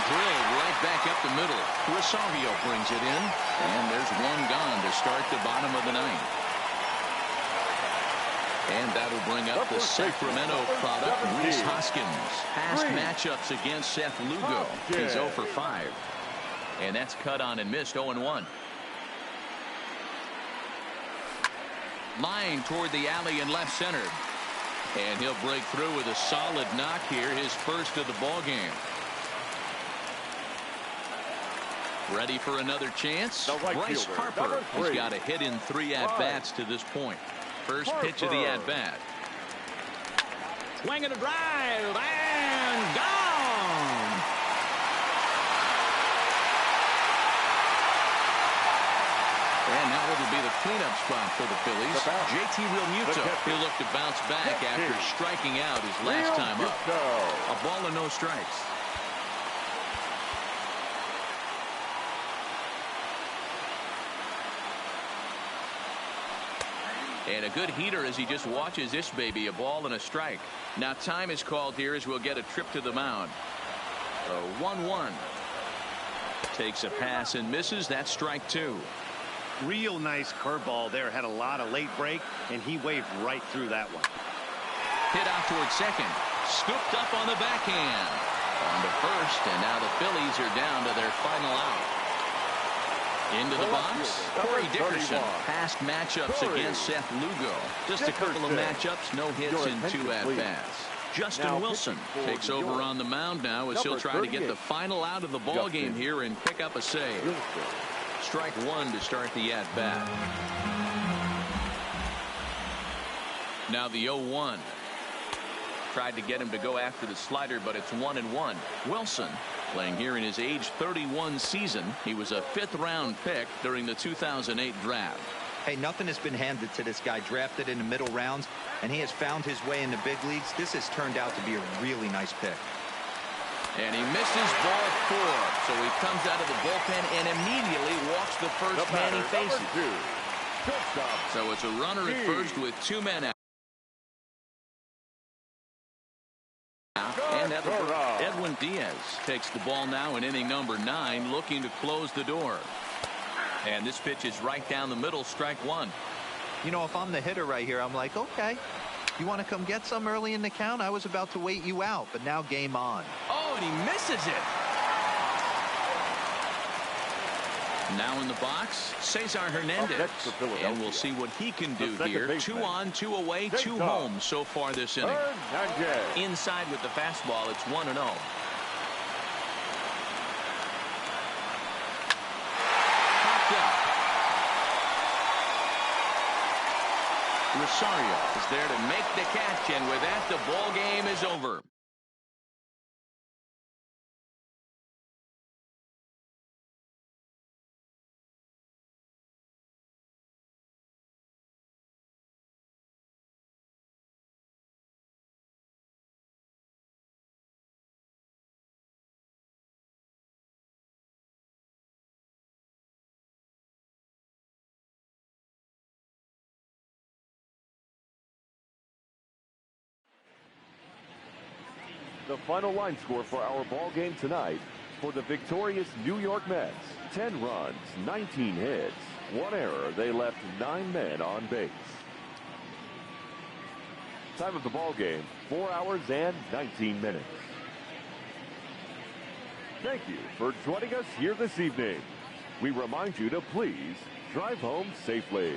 Drilled right back up the middle. Rosario brings it in, and there's 1 gone to start the bottom of the 9th. And that'll bring up the Sacramento product, Rhys Hoskins. Past matchups against Seth Lugo. He's 0 for 5. And that's cut on and missed, 0-1. Line toward the alley in left center. And he'll break through with a solid knock here, his first of the ball game. Ready for another chance? Bryce Harper has got a hit in 3 at-bats to this point. First pitch of the at-bat. Swing and a drive, and gone! And now it'll be the cleanup spot for the Phillies. JT Realmuto, he'll look to bounce back after striking out his last time up. A ball and no strikes. And a good heater as he just watches this baby. A ball and a strike. Now time is called here as we'll get a trip to the mound. 1-1. Takes a pass and misses. That's strike 2. real nice curveball there. Had a lot of late break, and he waved right through that one. Hit out towards second. Scooped up on the backhand. On to first, and now the Phillies are down to their final out. Into the box, Corey Dickerson. Past matchups against Seth Lugo. Just a couple of matchups, no hits in 2 at-bats. Justin Wilson takes over on the mound now as he'll try to get the final out of the ball game here and pick up a save. Strike 1 to start the at-bat. Now the 0-1. Tried to get him to go after the slider, but it's 1-1. Wilson playing here in his age 31 season. He was a 5th-round pick during the 2008 draft. Hey, nothing has been handed to this guy. Drafted in the middle rounds, and he has found his way in the big leagues. This has turned out to be a really nice pick. And he misses ball 4. So he comes out of the bullpen and immediately walks the first man he faces. So it's a runner at first with 2 men out. And Edwin Diaz takes the ball now in inning number 9, looking to close the door. And this pitch is right down the middle, strike one. You know, if I'm the hitter right here, I'm like, okay, you want to come get some early in the count? I was about to wait you out, but now game on. Oh, and he misses it. Now in the box, Cesar Hernandez. And we'll see what he can do here. 2 on, 2 away, 2 home so far this inning. Inside with the fastball, it's 1-0. Popped up. Rosario is there to make the catch, and with that, the ball game is over. The final line score for our ball game tonight: for the victorious New York Mets, 10 runs, 19 hits, 1 error. They left 9 men on base. Time of the ball game, 4 hours and 19 minutes. Thank you for joining us here this evening. We remind you to please drive home safely.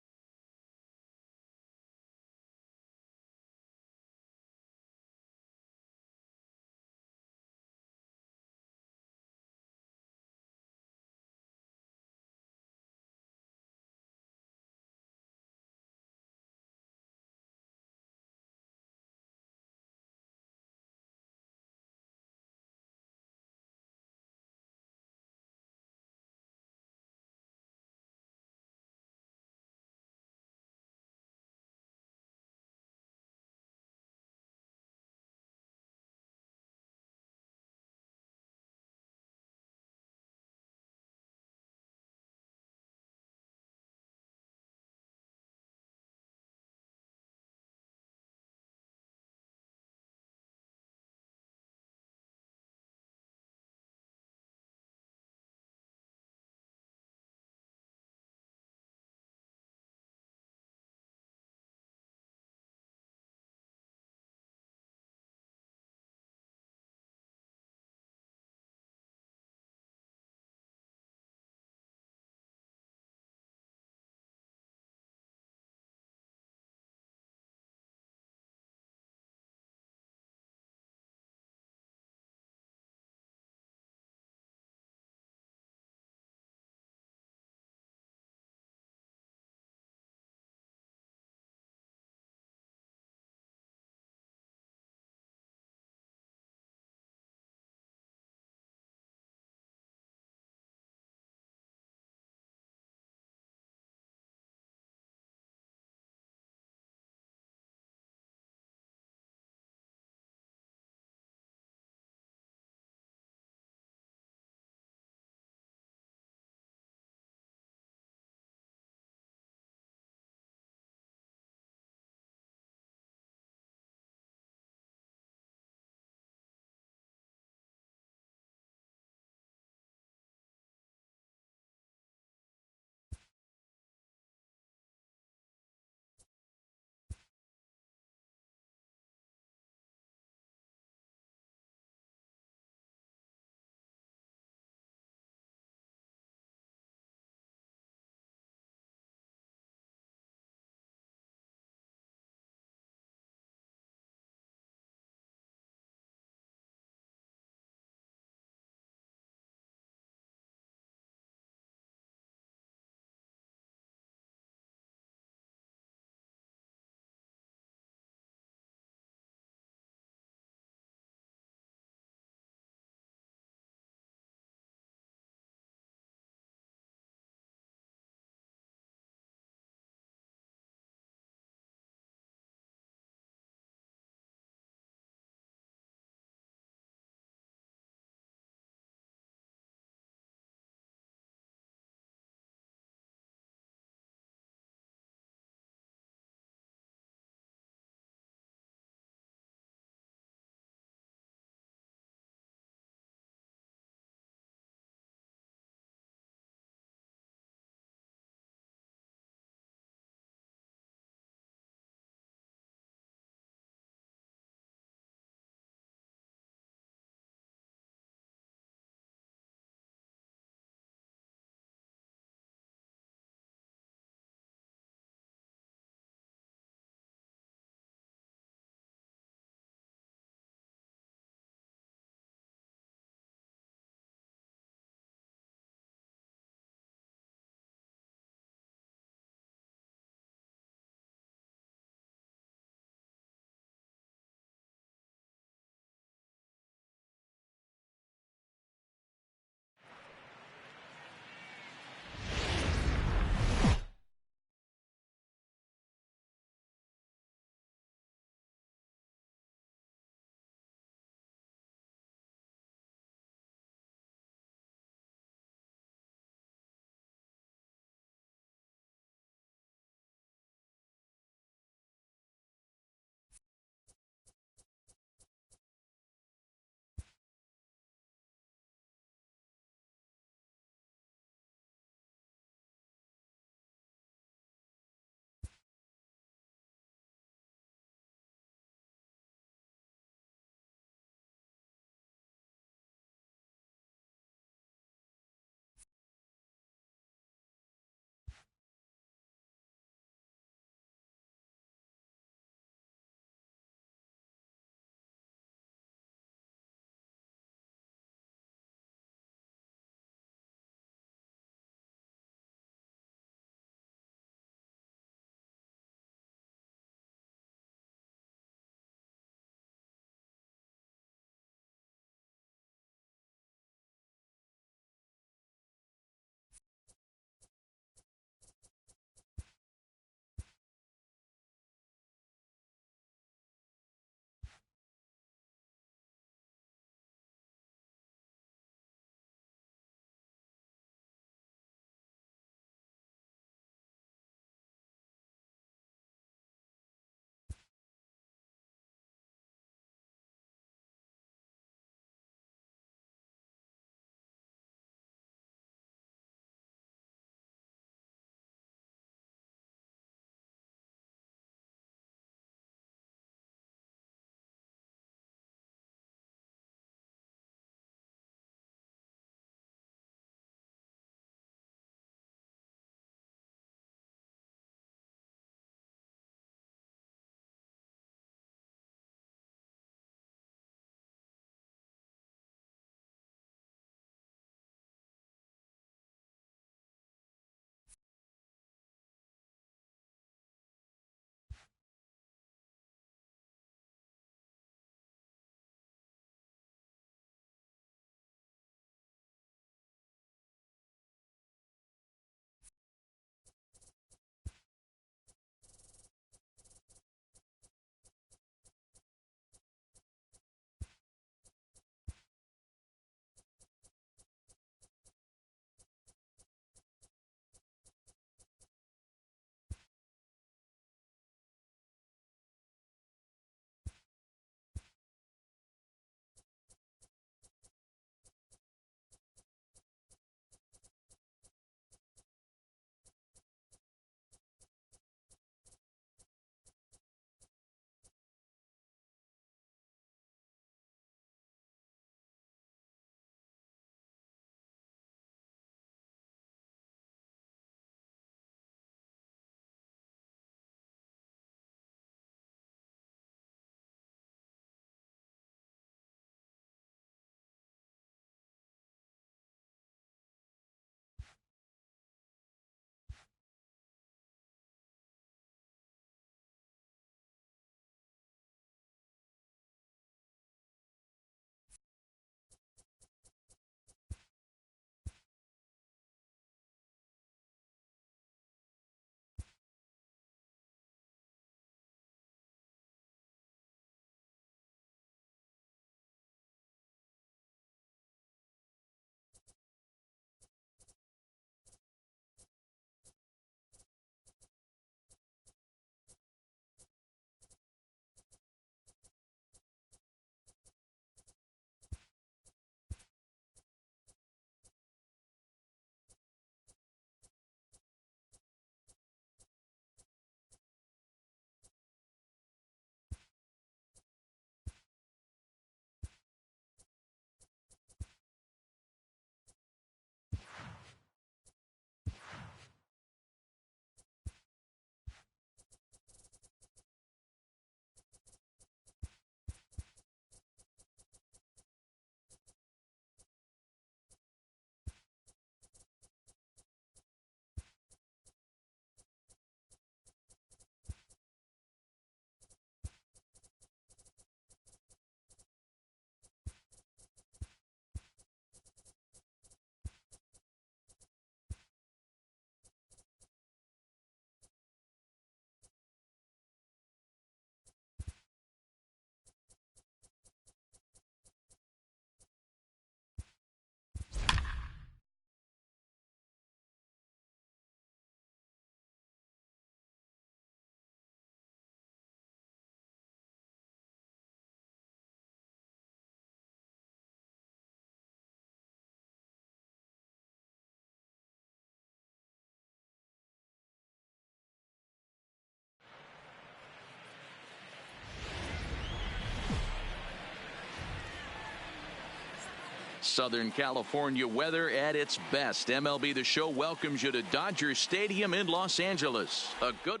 Southern California weather at its best. MLB The Show welcomes you to Dodger Stadium in Los Angeles. A good.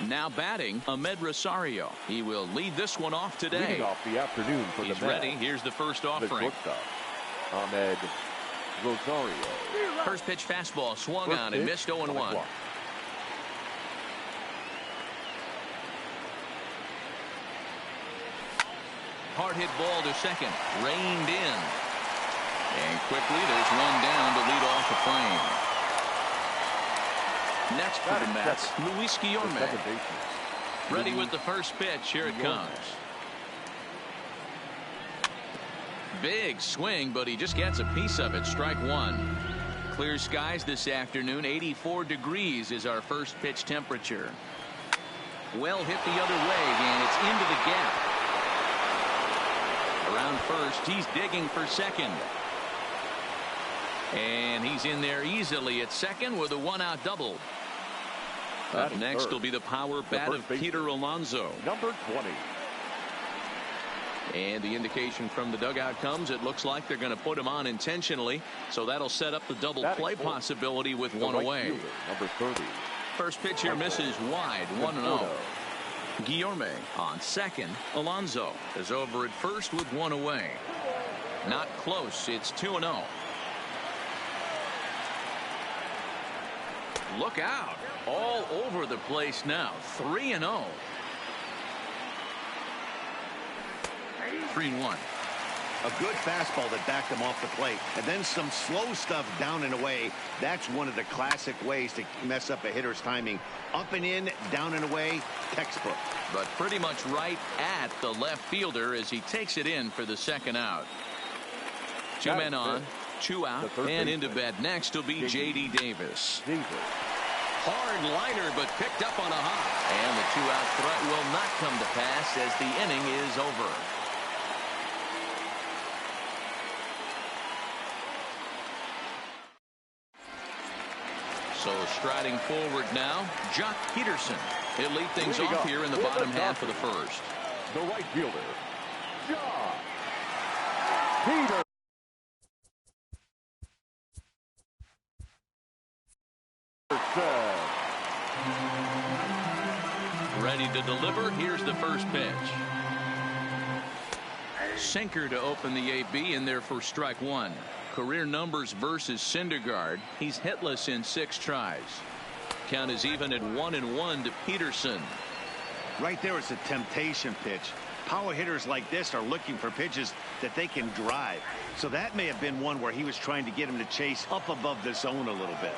Now batting, Ahmed Rosario. He will lead this one off today. Leading off the afternoon for He's the ready. Here's the first offering. Ahmed Rosario. First pitch fastball swung on and missed 0-1. Hard hit ball to second. Reined in. And quickly there's one down to lead off the frame. Next for the Mets, Luis Guillorme. Ready with the first pitch. Here it comes. Big swing, but he just gets a piece of it. Strike one. Clear skies this afternoon. 84 degrees is our first pitch temperature. Well hit the other way, and it's into the gap. Around first, he's digging for second. And he's in there easily at second with a one-out double. Up next will be the power bat of Peter Alonso. Number 20. And the indication from the dugout comes, it looks like they're going to put him on intentionally. So that'll set up the double play possibility with one away. Number 30. First pitch here misses wide, 1-0. Guillorme on second. Alonso is over at first with one away. Not close. It's 2-0. Look out. All over the place now. 3-0. 3-1. A good fastball that backed him off the plate, and then some slow stuff down and away. That's one of the classic ways to mess up a hitter's timing. Up and in, down and away, textbook. But pretty much right at the left fielder as he takes it in for the second out. Two men on, two out, and into bat next will be J.D. Davis. Hard liner, but picked up on a hop. And the two-out threat will not come to pass as the inning is over. So striding forward now, Jock Peterson. He'll lead things off here in the bottom half of the first. The right fielder, Jock Peterson. Ready to deliver. Here's the first pitch. Sinker to open the AB in there for strike one. Career numbers versus Syndergaard. He's hitless in 6 tries. Count is even at 1-1 to Peterson. Right there, it's a temptation pitch. Power hitters like this are looking for pitches that they can drive. So that may have been one where he was trying to get him to chase up above the zone a little bit.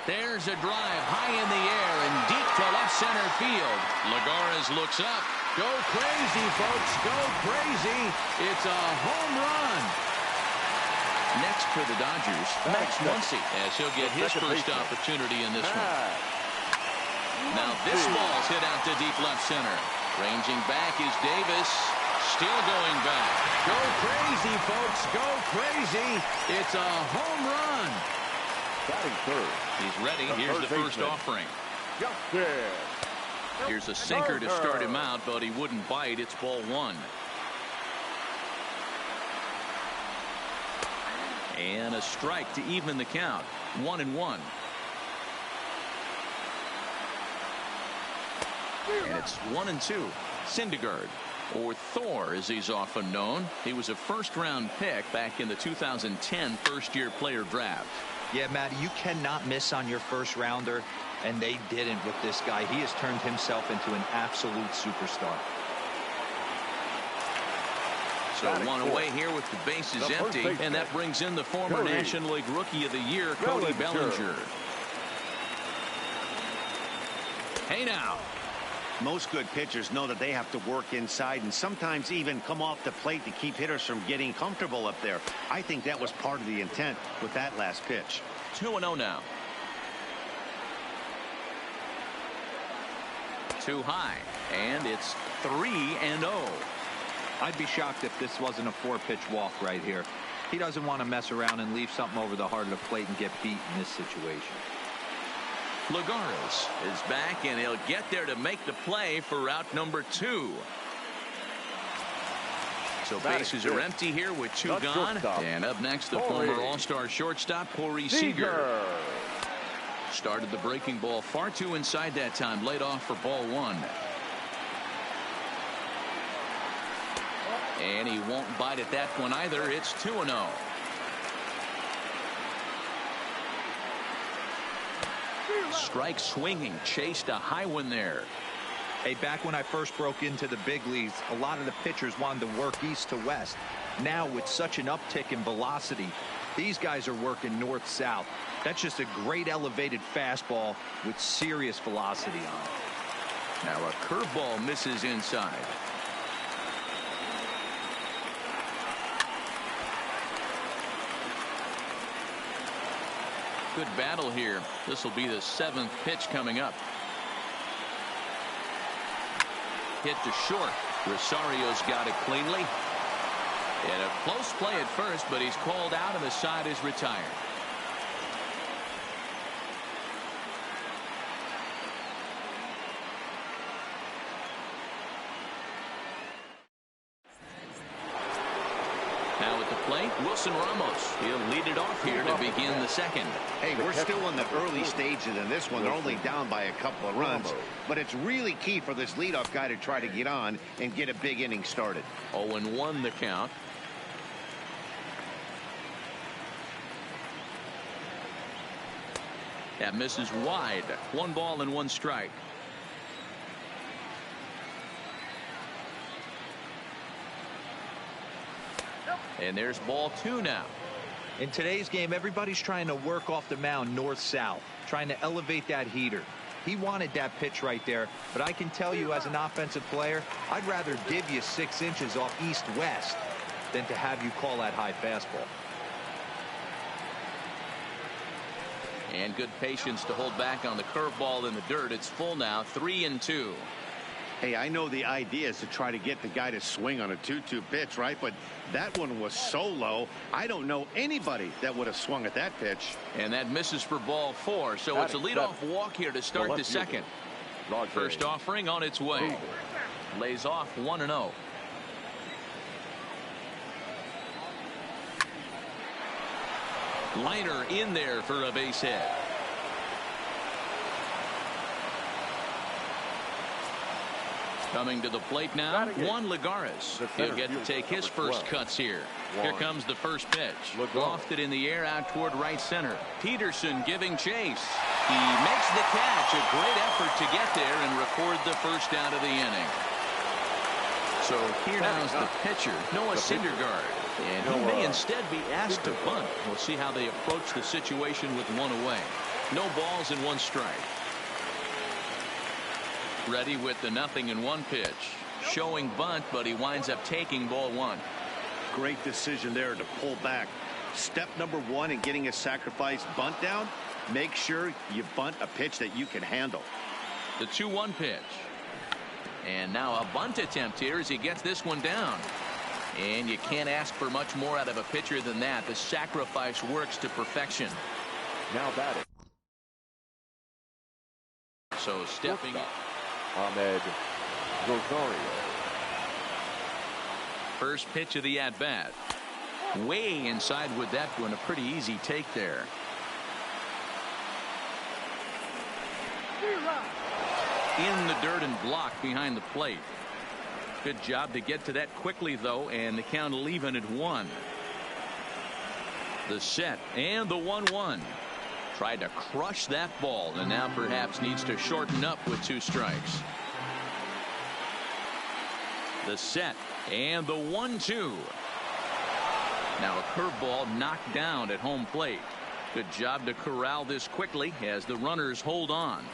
There's a drive high in the air and deep to left center field. Lagares looks up. Go crazy, folks. Go crazy. It's a home run. Next for the Dodgers, Max Muncy, as he'll get his first opportunity in this one. Now this ball's hit out to deep left center. Ranging back is Davis. Still going back. Go crazy, folks. Go crazy. It's a home run. Batting third. He's ready. Here's the first offering. Here's a sinker to start him out, but he wouldn't bite. It's ball one. And a strike to even the count. 1-1. And it's 1-2. Syndergaard, or Thor as he's often known. He was a first-round pick back in the 2010 first-year player draft. Yeah, Matt, you cannot miss on your first rounder, and they didn't with this guy. He has turned himself into an absolute superstar. So one away here with the bases empty, and that brings in the former National League Rookie of the Year, Cody Bellinger. Hey now. Most good pitchers know that they have to work inside and sometimes even come off the plate to keep hitters from getting comfortable up there. I think that was part of the intent with that last pitch. 2-0 now. Too high, and it's 3-0. I'd be shocked if this wasn't a 4-pitch walk right here. He doesn't want to mess around and leave something over the heart of the plate and get beat in this situation. Lagares is back, and he'll get there to make the play for route number 2. So bases are empty here with two gone. And up next, the former All-Star shortstop, Corey Seager. Started the breaking ball far too inside that time. Laid off for ball one. And he won't bite at that one either. It's 2-0. Strike swinging. Chased a high one there. Hey, back when I first broke into the big leagues, a lot of the pitchers wanted to work east to west. Now, with such an uptick in velocity, these guys are working north-south. That's just a great elevated fastball with serious velocity on it. Now a curveball misses inside. Good battle here. This will be the 7th pitch coming up. Hit to short. Rosario's got it cleanly. And a close play at first, but he's called out and the side is retired. Now at the plate, Wilson Ramos. He'll lead it off here to begin the second. Hey, we're still in the early stages in this one. They're only down by a couple of runs. But it's really key for this leadoff guy to try to get on and get a big inning started. 0-1 the count. That misses wide. 1 ball and 1 strike. And there's ball 2 now. In today's game, everybody's trying to work off the mound north-south, trying to elevate that heater. He wanted that pitch right there, but I can tell you as an offensive player, I'd rather give you 6 inches off east-west than to have you call that high fastball. And good patience to hold back on the curveball in the dirt. It's full now, 3-2. Hey, I know the idea is to try to get the guy to swing on a 2-2 pitch, right? But that one was so low, I don't know anybody that would have swung at that pitch. And that misses for ball 4. So it's a leadoff walk here to start the second. First offering on its way. Lays off 1-0. Liner in there for a base hit. Coming to the plate now, Juan Lagares. He'll get to take his first cuts here. Here comes the first pitch. Lofted in the air out toward right center. Peterson giving chase. He makes the catch. A great effort to get there and record the first out of the inning. So here now is the pitcher, Noah Syndergaard. And he may instead be asked to bunt. We'll see how they approach the situation with 1 away. No balls and 1 strike. Ready with the 0-1 pitch. Showing bunt, but he winds up taking ball 1. Great decision there to pull back. Step number 1 in getting a sacrifice bunt down, make sure you bunt a pitch that you can handle. The 2-1 pitch. And now a bunt attempt here as he gets this one down. And you can't ask for much more out of a pitcher than that. The sacrifice works to perfection. Now batting. So stepping up. Ahmed Rosario. First pitch of the at-bat. Way inside with that one. A pretty easy take there. In the dirt and blocked behind the plate. Good job to get to that quickly, though, and the count will even at 1. The set and the 1-1. Tried to crush that ball, and now perhaps needs to shorten up with 2 strikes. The set and the 1-2. Now a curveball knocked down at home plate. Good job to corral this quickly as the runners hold on.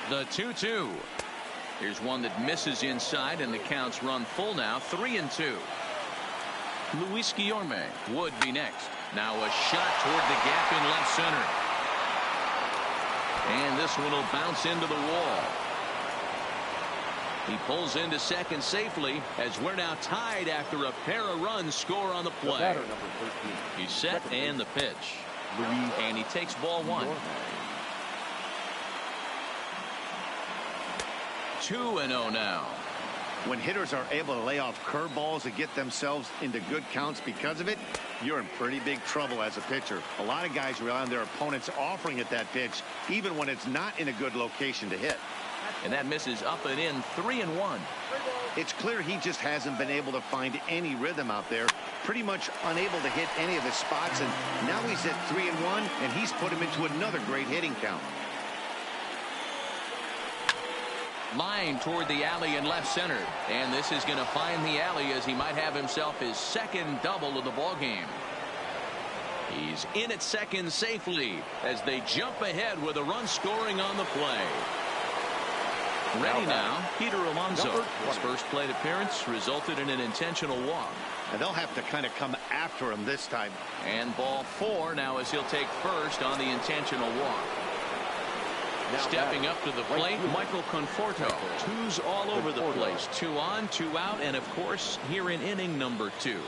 The 2-2. Here's one that misses inside, and the counts run full now, 3-2. Luis Guillorme would be next. Now a shot toward the gap in left center. And this one will bounce into the wall. He pulls into second safely as we're now tied after a pair of runs score on the play. He's set and the pitch. And he takes ball 1. 2-0 now. When hitters are able to lay off curveballs and get themselves into good counts because of it, you're in pretty big trouble as a pitcher. A lot of guys rely on their opponents offering at that pitch, even when it's not in a good location to hit. And that misses up and in, 3-1. It's clear he just hasn't been able to find any rhythm out there. Pretty much unable to hit any of his spots, and now he's at 3-1, and he's put him into another great hitting count. Line toward the alley in left center, and this is going to find the alley as he might have himself his second double of the ball game. He's in at second safely as they jump ahead with a run scoring on the play. Ready now, Peter Alonso. His first plate appearance resulted in an intentional walk. And they'll have to kind of come after him this time. And ball 4 now as he'll take first on the intentional walk. Stepping up to the plate, Michael Conforto. Twos all over the place. 2 on, 2 out, and of course here in inning number 2.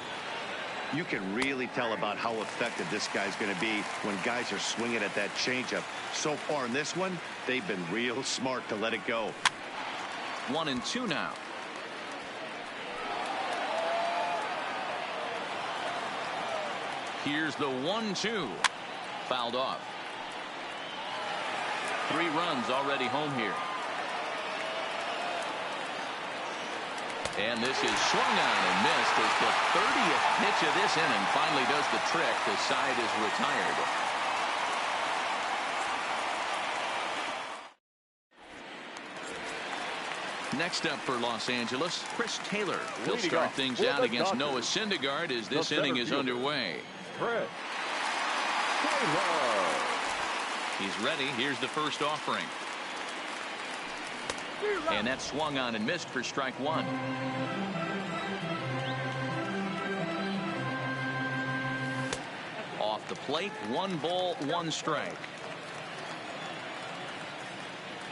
You can really tell about how effective this guy's going to be when guys are swinging at that changeup. So far in this one, they've been real smart to let it go. 1-2 now. Here's the 1-2. Fouled off. 3 runs already home here. And this is swung on and missed as the 30th pitch of this inning finally does the trick. The side is retired. Next up for Los Angeles, Chris Taylor. He'll start things out against Noah Syndergaard as this inning is underway. Chris Taylor. He's ready. Here's the first offering. And that swung on and missed for strike 1. Off the plate, 1 ball, 1 strike.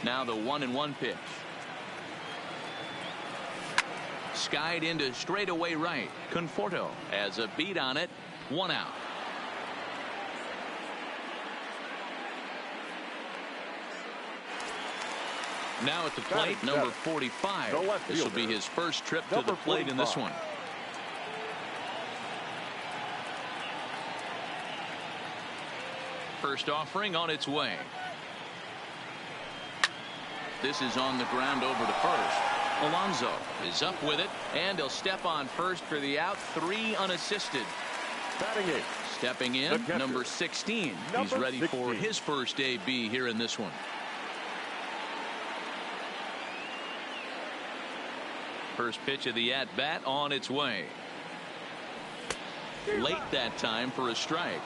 Now the 1-1 pitch. Skied into straightaway right. Conforto has a beat on it. 1 out. Now at the plate, number 45. This will be his first trip to the plate in this one. First offering on its way. This is on the ground over to first. Alonso is up with it, and he'll step on first for the out. 3 unassisted. Batting it. Stepping in, number 16. He's ready for his first AB here in this one. First pitch of the at-bat on its way. Late that time for a strike.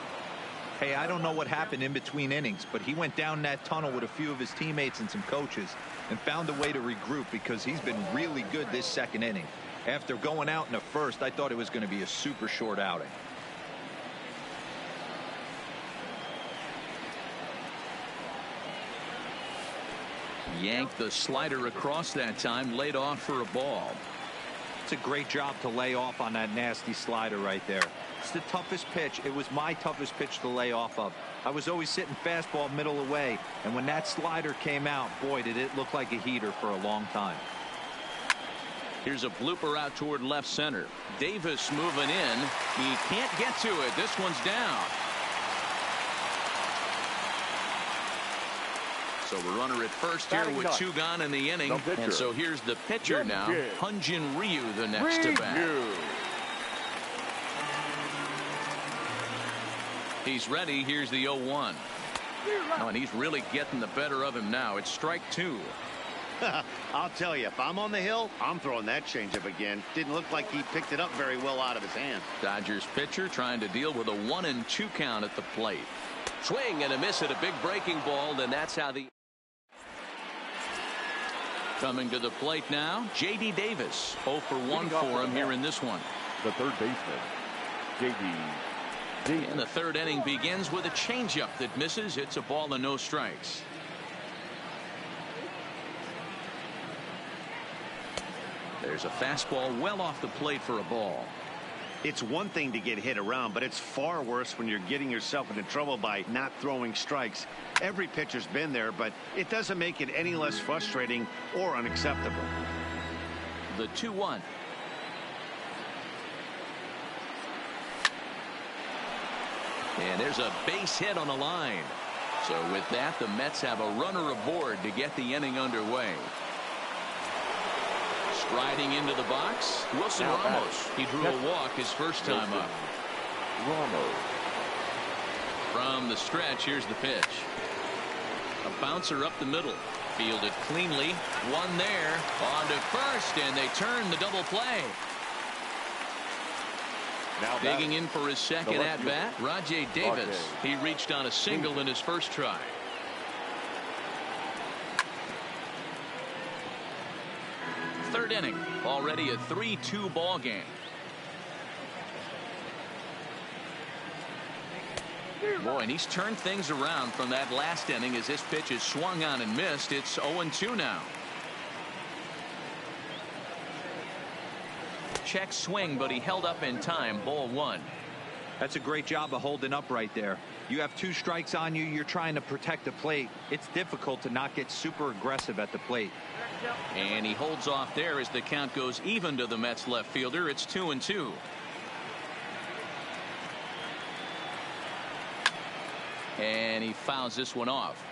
Hey, I don't know what happened in between innings, but he went down that tunnel with a few of his teammates and some coaches and found a way to regroup because he's been really good this second inning. After going out in the first, I thought it was going to be a super short outing. Yanked the slider across that time, laid off for a ball. It's a great job to lay off on that nasty slider right there. It's the toughest pitch. It was my toughest pitch to lay off of. I was always sitting fastball middle away, and when that slider came out, boy, did it look like a heater for a long time. Here's a blooper out toward left center. Davis moving in. He can't get to it. This one's down. So the runner at first here with 2 gone in the inning. And so here's the pitcher now. Hyun-Jin Ryu the next to bat. He's ready. Here's the 0-1. Oh, and he's really getting the better of him now. It's strike 2. I'll tell you, if I'm on the hill, I'm throwing that changeup again. Didn't look like he picked it up very well out of his hand. Dodgers pitcher trying to deal with a 1-2 count at the plate. Swing and a miss at a big breaking ball, and that's how the... Coming to the plate now, J.D. Davis. 0 for 1 for him here in this one. The third baseman, J.D. Davis. And the third inning begins with a changeup that misses. It's a ball and no strikes. There's a fastball well off the plate for a ball. It's one thing to get hit around, but it's far worse when you're getting yourself into trouble by not throwing strikes. Every pitcher's been there, but it doesn't make it any less frustrating or unacceptable. The 2-1. And there's a base hit on the line. So with that, the Mets have a runner aboard to get the inning underway. Striding into the box, Wilson Ramos. He drew a walk his first time up. Ramos. From the stretch, here's the pitch. A bouncer up the middle. Fielded cleanly. One there. On to first, and they turn the double play. Now digging in for his second at-bat, Rajay Davis. He reached on a single in his first try. Third inning, already a 3-2 ball game. Boy, and he's turned things around from that last inning as this pitch is swung on and missed. It's 0-2 now. Check swing, but he held up in time. Ball 1. That's a great job of holding up right there. You have 2 strikes on you. You're trying to protect the plate. It's difficult to not get super aggressive at the plate. And he holds off there as the count goes even to the Mets left fielder. It's 2-2. And he fouls this one off.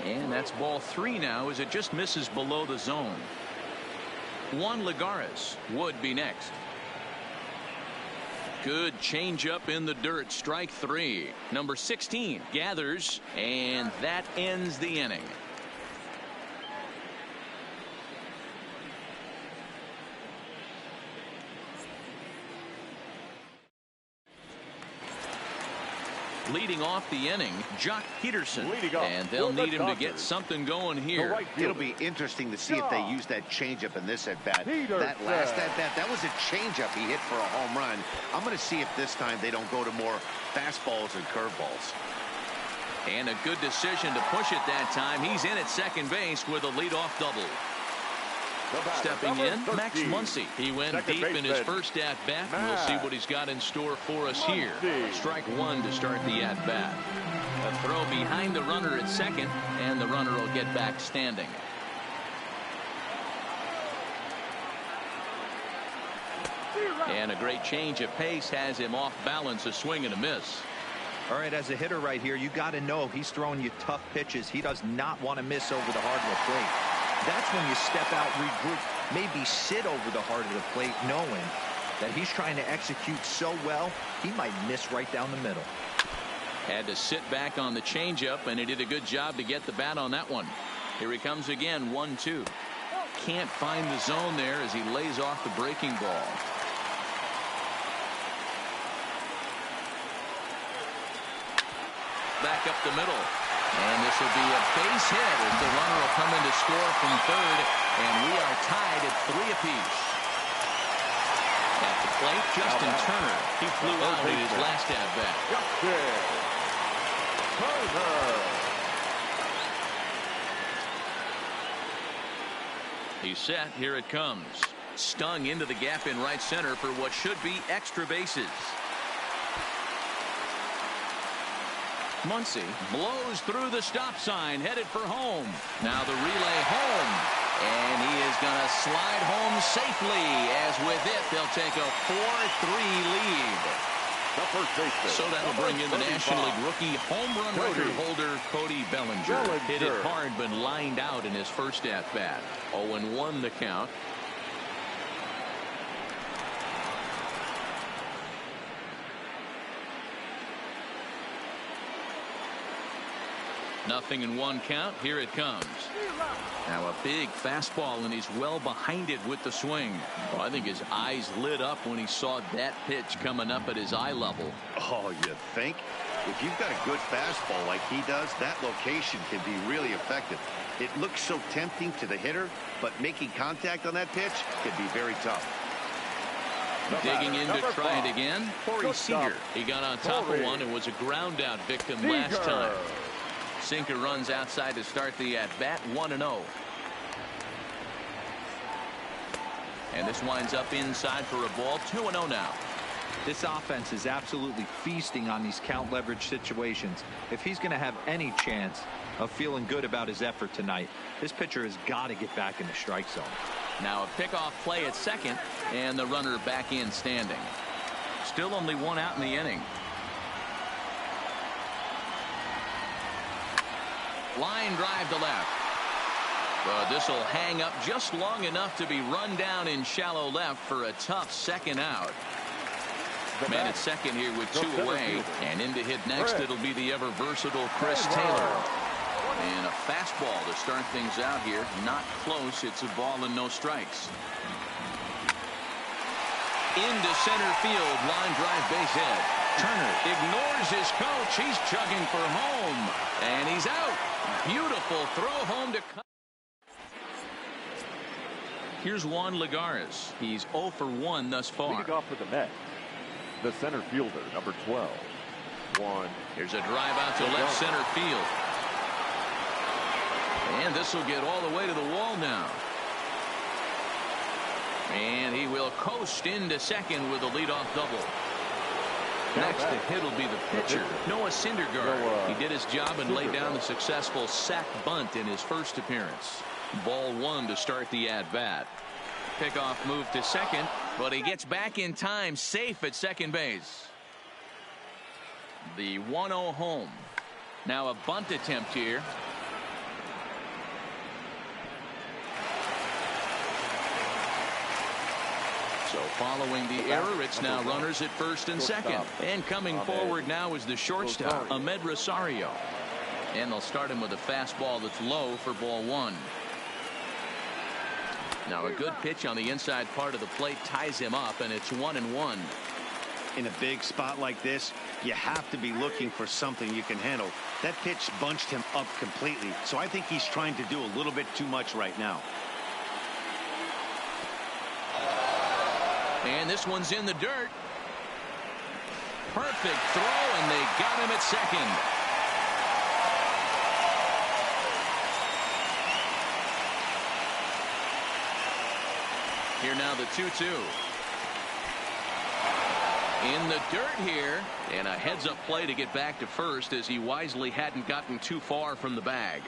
And that's ball 3 now as it just misses below the zone. Juan Lagares would be next. Good changeup in the dirt. Strike 3. Number 16 gathers, and that ends the inning. Leading off the inning, Jock Peterson, and they'll need him to get something going here. It'll be interesting to see if they use that changeup in this at-bat. That last at-bat, that was a changeup he hit for a home run. I'm going to see if this time they don't go to more fastballs and curveballs. And a good decision to push it that time. He's in at second base with a leadoff double. Stepping in, Max Muncy. He went deep in his first at-bat. We'll see what he's got in store for us here. Strike 1 to start the at-bat. A throw behind the runner at second, and the runner will get back standing. And a great change of pace has him off balance, a swing and a miss. All right, as a hitter right here, you got to know he's throwing you tough pitches. He does not want to miss over the heart of the plate. That's when you step out, regroup, maybe sit over the heart of the plate, knowing that he's trying to execute so well, he might miss right down the middle. Had to sit back on the changeup, and he did a good job to get the bat on that one. Here he comes again, 1-2. Can't find the zone there as he lays off the breaking ball. Back up the middle. And this will be a base hit as the runner will come in to score from third. And we are tied at 3 apiece. At the plate, Justin Turner. He flew out in his last at-bat. He's set. Here it comes. Stung into the gap in right center for what should be extra bases. Muncy blows through the stop sign, headed for home. Now the relay home, and he is going to slide home safely, as with it they'll take a 4-3 lead. So that'll bring in the National League rookie home run record holder Cody Bellinger. Hit it hard but lined out in his first at-bat. 0-1 the count. Nothing in 1 count. Here it comes. Now a big fastball, and he's well behind it with the swing. Well, I think his eyes lit up when he saw that pitch coming up at his eye level. Oh, you think? If you've got a good fastball like he does, that location can be really effective. It looks so tempting to the hitter, but making contact on that pitch can be very tough. Digging in to try it again, Corey Seager. He got on top of one and was a ground out victim last time. Sinker runs outside to start the at-bat, 1-0. And this winds up inside for a ball, 2-0 now. This offense is absolutely feasting on these count leverage situations. If he's going to have any chance of feeling good about his effort tonight, this pitcher has got to get back in the strike zone. Now a pickoff play at second, and the runner back in standing. Still only one out in the inning. Line drive to left. But this will hang up just long enough to be run down in shallow left for a tough second out. Man at second here with two away, and in to hit next it'll be the ever versatile Chris Taylor. And a fastball to start things out here. Not close. It's a ball and no strikes. Into center field. Line drive, base hit. Turner ignores his coach. He's chugging for home. And he's out. Beautiful throw home to cut. Here's Juan Lagares. He's 0 for 1 thus far. Leading off for the Mets, the center fielder, number 12. Here's a drive out to left center field. And this will get all the way to the wall now. And he will coast into second with a leadoff double. Next to hit will be the pitcher, Noah Syndergaard. He did his job and laid down the successful sac bunt in his first appearance. Ball one to start the at-bat. Pickoff move to second, but he gets back in time, safe at second base. The 1-0 home. Now a bunt attempt here. So following the error, it's now runners at first and second. And coming forward now is the shortstop, Ahmed Rosario. And they'll start him with a fastball that's low for ball one. Now a good pitch on the inside part of the plate ties him up, and it's 1-1. In a big spot like this, you have to be looking for something you can handle. That pitch bunched him up completely, so I think he's trying to do a little bit too much right now. And this one's in the dirt. Perfect throw, and they got him at second. Here now the 2-2. In the dirt here, and a heads-up play to get back to first as he wisely hadn't gotten too far from the bag.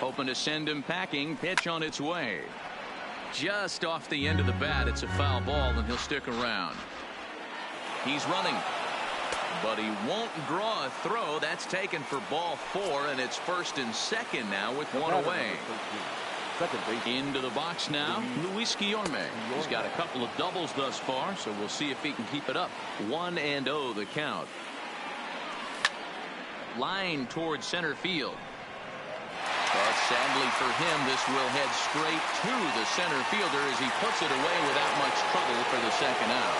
Hoping to send him packing. Pitch on its way. Just off the end of the bat, it's a foul ball, and he'll stick around. He's running, but he won't draw a throw. That's taken for ball four, and it's first and second now with one away. Into the box now, Luis Guillorme. He's got a couple of doubles thus far, so we'll see if he can keep it up. 1-0 the count. Line towards center field. But sadly for him, this will head straight to the center fielder as he puts it away without much trouble for the second out.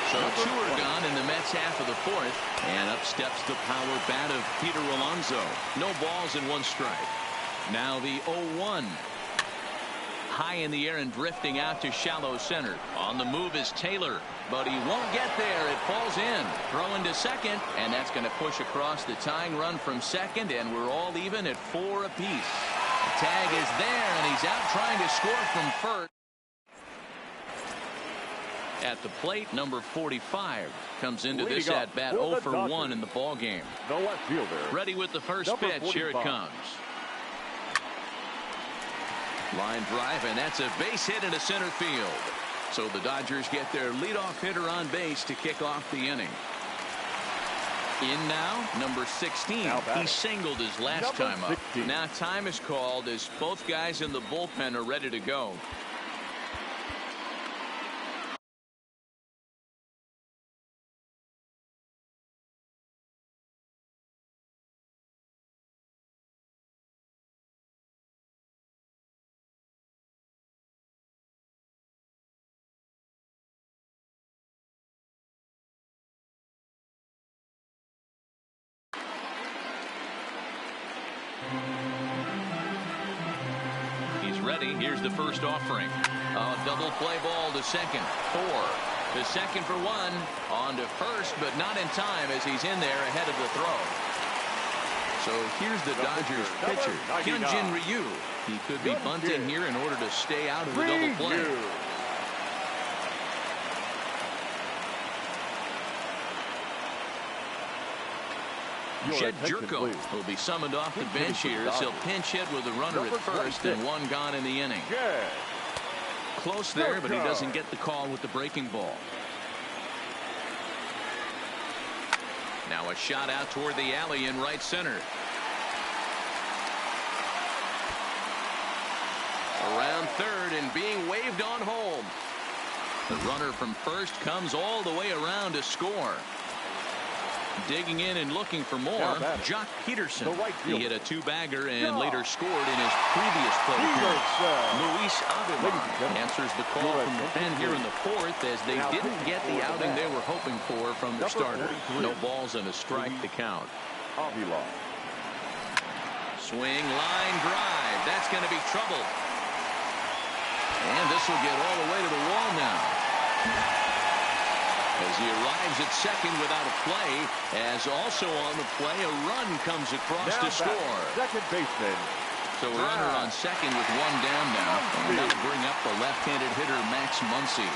So two are gone in the Mets half of the fourth, and up steps the power bat of Peter Alonso. No balls and one strike. Now the 0-1. High in the air and drifting out to shallow center. On the move is Taylor, but he won't get there. It falls in. Throw into second, and that's going to push across the tying run from second, and we're all even at 4 apiece. The tag is there, and he's out trying to score from first. At the plate, number 45 comes into this at-bat 0 for 1 in the ball game. The left fielder. Ready with the first pitch. Here it comes. Line drive, and that's a base hit into center field. So the Dodgers get their leadoff hitter on base to kick off the inning. In now, number 16. He singled his last time up. Now time is called as both guys in the bullpen are ready to go. He's ready. Here's the first offering. A double play ball to second. 4. To second for 1. On to first, but not in time as he's in there ahead of the throw. So here's the Dodgers pitcher, Hyunjin Ryu. He could be bunting here in order to stay out of the double play. Jed Jerko will be summoned off the bench here as he'll pinch hit with a runner at first and one gone in the inning. Close there, but he doesn't get the call with the breaking ball. Now a shot out toward the alley in right center. Around third and being waved on home. The runner from first comes all the way around to score. Digging in and looking for more, Jock Peterson. He hit a two-bagger and later scored in his previous play appearance. Luis Avila answers the call from the pen here in the fourth as they didn't get the outing they were hoping for from the starter. No balls and a strike to count. Avila. Swing, line drive. That's going to be trouble. And this will get all the way to the wall now. As he arrives at second without a play, as also on the play, a run comes across to score. Second baseman. So a runner on second with one down now. And that'll bring up the left-handed hitter, Max Muncy.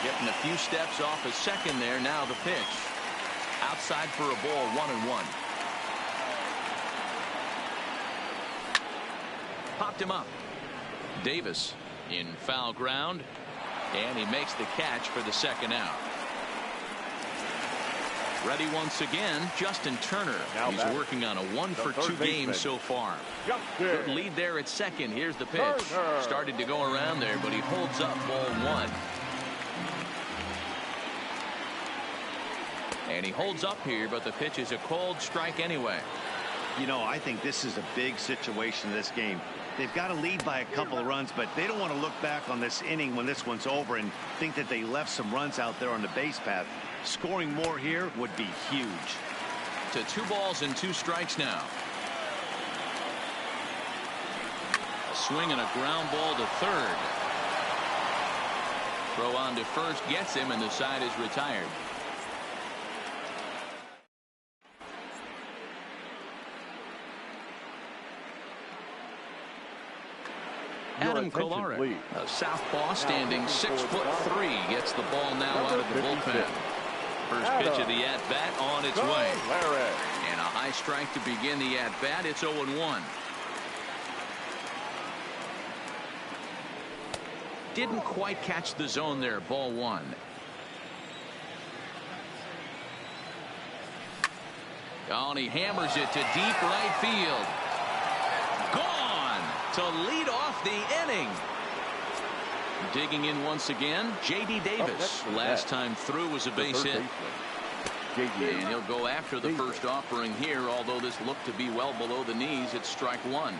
Getting a few steps off a second there. Now the pitch. Outside for a ball, 1-1. Popped him up. Davis in foul ground, and he makes the catch for the second out. Ready once again, Justin Turner. He's working on a 1-for-2 game so far. Good lead there at second. Here's the pitch. Started to go around there, but he holds up ball one. And he holds up here, but the pitch is a cold strike anyway. You know, I think this is a big situation in this game. They've got to lead by a couple of runs, but they don't want to look back on this inning when this one's over and think that they left some runs out there on the base path. Scoring more here would be huge. To 2 balls and 2 strikes now. A swing and a ground ball to third. Throw on to first gets him, and the side is retired. Adam Kolarek, a southpaw standing 6'3", gets the ball now out of the bullpen. First pitch of the at-bat on its way. And a high strike to begin the at-bat. It's 0-1. Didn't quite catch the zone there. Ball 1. Oh, and he hammers it to deep right field. Gone to lead off the inning. Digging in once again, J.D. Davis. Last time through was a base hit. And he'll go after the first offering here, although this looked to be well below the knees. It's strike 1.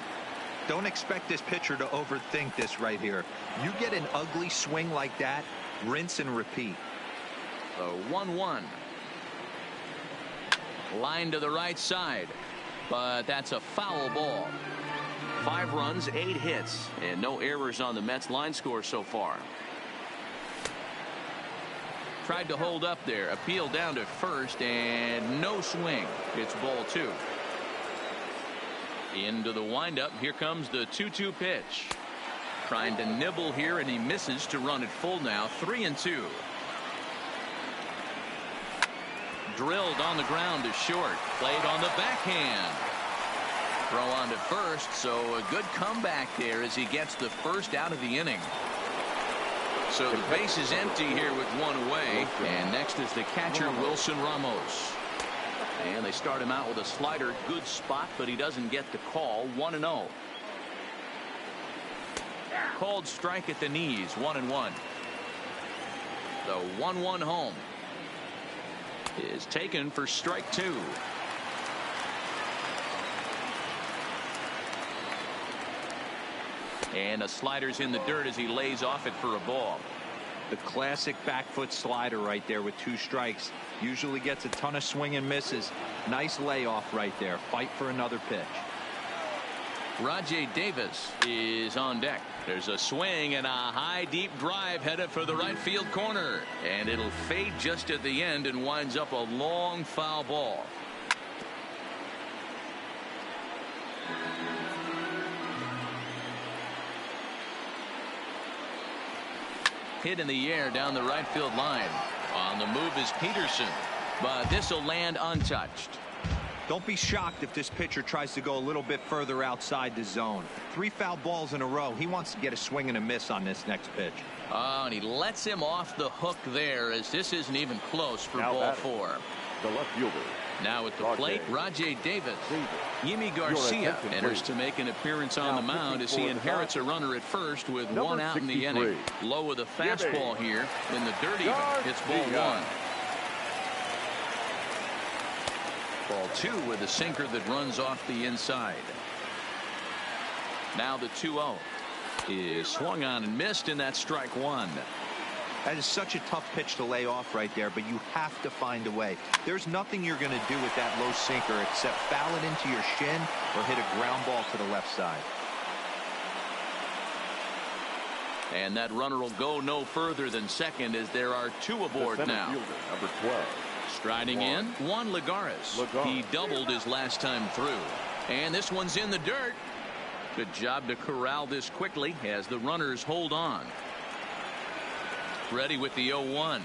Don't expect this pitcher to overthink this right here. You get an ugly swing like that, rinse and repeat. So 1-1. Line to the right side, but that's a foul ball. 5 runs, 8 hits, and no errors on the Mets line score so far. Tried to hold up there, appeal down to first, and no swing. It's ball 2. Into the windup. Here comes the 2-2 pitch. Trying to nibble here, and he misses to run it full now. 3-2. Drilled on the ground to short. Played on the backhand. Throw on to first, so a good comeback there as he gets the first out of the inning. So the base is empty here with 1 away, and next is the catcher Wilson Ramos. And they start him out with a slider. Good spot, but he doesn't get the call. 1-0. Called strike at the knees. 1-1. The 1-1 home is taken for strike 2. And a slider's in the dirt as he lays off it for a ball. The classic back foot slider right there with 2 strikes. Usually gets a ton of swing and misses. Nice layoff right there. Fight for another pitch. Rajay Davis is on deck. There's a swing and a high deep drive headed for the right field corner, and it'll fade just at the end and winds up a long foul ball. Hit in the air down the right field line. On the move is Peterson, but this will land untouched. Don't be shocked if this pitcher tries to go a little bit further outside the zone. 3 foul balls in a row. He wants to get a swing and a miss on this next pitch. Oh, and he lets him off the hook there, as this isn't even close for ball 4. The left fielder. Now at the plate, Rajay Davis. Yimi Garcia enters to make an appearance on the mound as he inherits a runner at first with 1 out in the inning. Low with a fastball here in the dirt even. It's ball 1. Ball 2 with a sinker that runs off the inside. Now the 2-0 is swung on and missed, and that's strike 1. That is such a tough pitch to lay off right there, but you have to find a way. There's nothing you're going to do with that low sinker except foul it into your shin or hit a ground ball to the left side. And that runner will go no further than second as there are 2 aboard now. Number 12. Striding in, Juan Lagares. He doubled his last time through. And this one's in the dirt. Good job to corral this quickly as the runners hold on. Ready with the 0-1.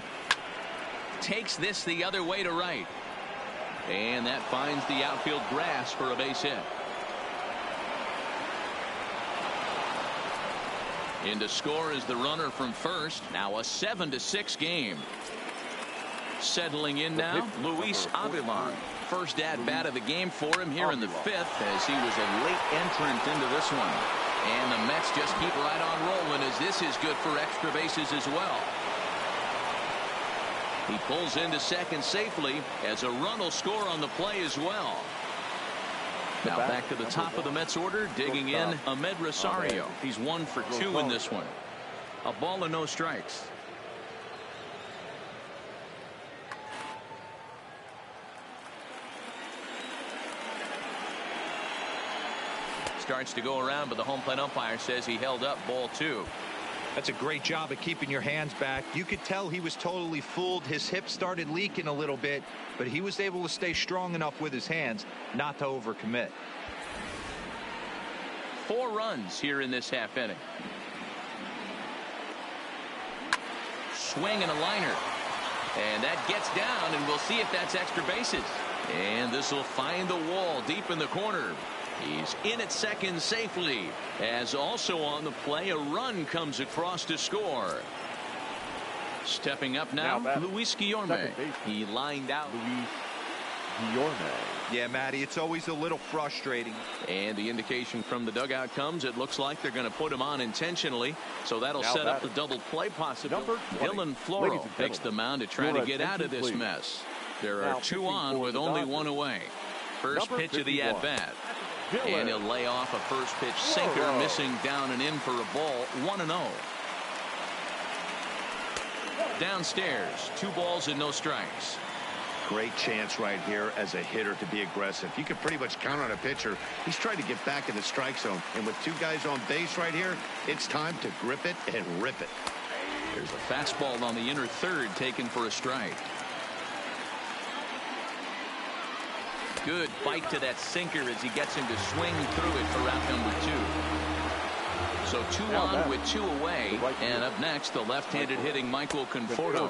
Takes this the other way to right. And that finds the outfield grass for a base hit. In to score is the runner from first. Now a 7-6 game. Settling in now, Luis Avilan. First at bat of the game for him here in the 5th, as he was a late entrant into this one. And the Mets just keep right on rolling, as this is good for extra bases as well. He pulls into second safely, as a run will score on the play as well. Now back to the top of the Mets order, digging in Ahmed Rosario. He's 1 for 2 in this one. A ball and no strikes. Starts to go around, but the home plate umpire says he held up ball 2. That's a great job of keeping your hands back. You could tell he was totally fooled. His hip started leaking a little bit, but he was able to stay strong enough with his hands not to overcommit. 4 runs here in this half inning. Swing and a liner. And that gets down, and we'll see if that's extra bases. And this will find the wall deep in the corner. He's in at second safely, as also on the play a run comes across to score. Stepping up now Luis Guillorme. He lined out. Luis Guillorme. Yeah, Matty, it's always a little frustrating. And the indication from the dugout comes, it looks like they're going to put him on intentionally, so that'll set up the double play possibility. Dylan Floro takes the mound to try to get out of this mess. There are 2 on with only 1 away. First pitch of the at-bat. And he'll lay off a first pitch sinker, missing down and in for a ball. 1-0. Downstairs, 2 balls and no strikes. Great chance right here as a hitter to be aggressive. You can pretty much count on a pitcher. He's trying to get back in the strike zone. And with 2 guys on base right here, it's time to grip it and rip it. There's a fastball on the inner third taken for a strike. Good bite to that sinker as he gets him to swing through it for route number 2. So 2 on with 2 away. And up next, the left-handed hitting Michael Conforto.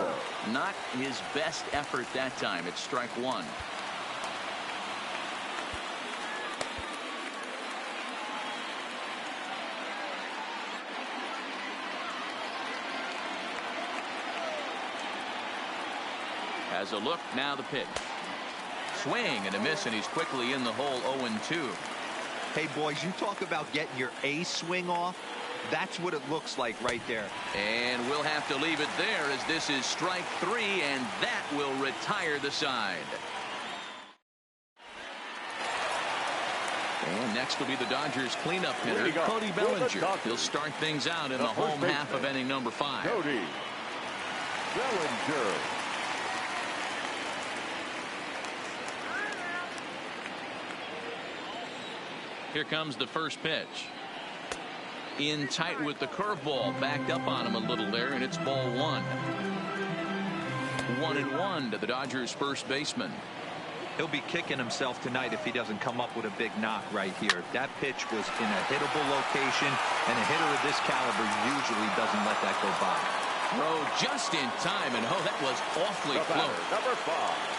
Not his best effort that time. It's strike 1. As a look, now the pitch. Swing and a miss, and he's quickly in the hole. 0-2. Hey, boys, you talk about getting your A swing off. That's what it looks like right there. And we'll have to leave it there, as this is strike 3, and that will retire the side. And next will be the Dodgers cleanup hitter, Cody Bellinger. He'll start things out in the home half of inning number 5. Cody Bellinger. Here comes the first pitch. In tight with the curveball, backed up on him a little there, and it's ball 1. 1-1 to the Dodgers first baseman. He'll be kicking himself tonight if he doesn't come up with a big knock right here. That pitch was in a hittable location, and a hitter of this caliber usually doesn't let that go by. Throw just in time, and oh, that was awfully close. Number 5.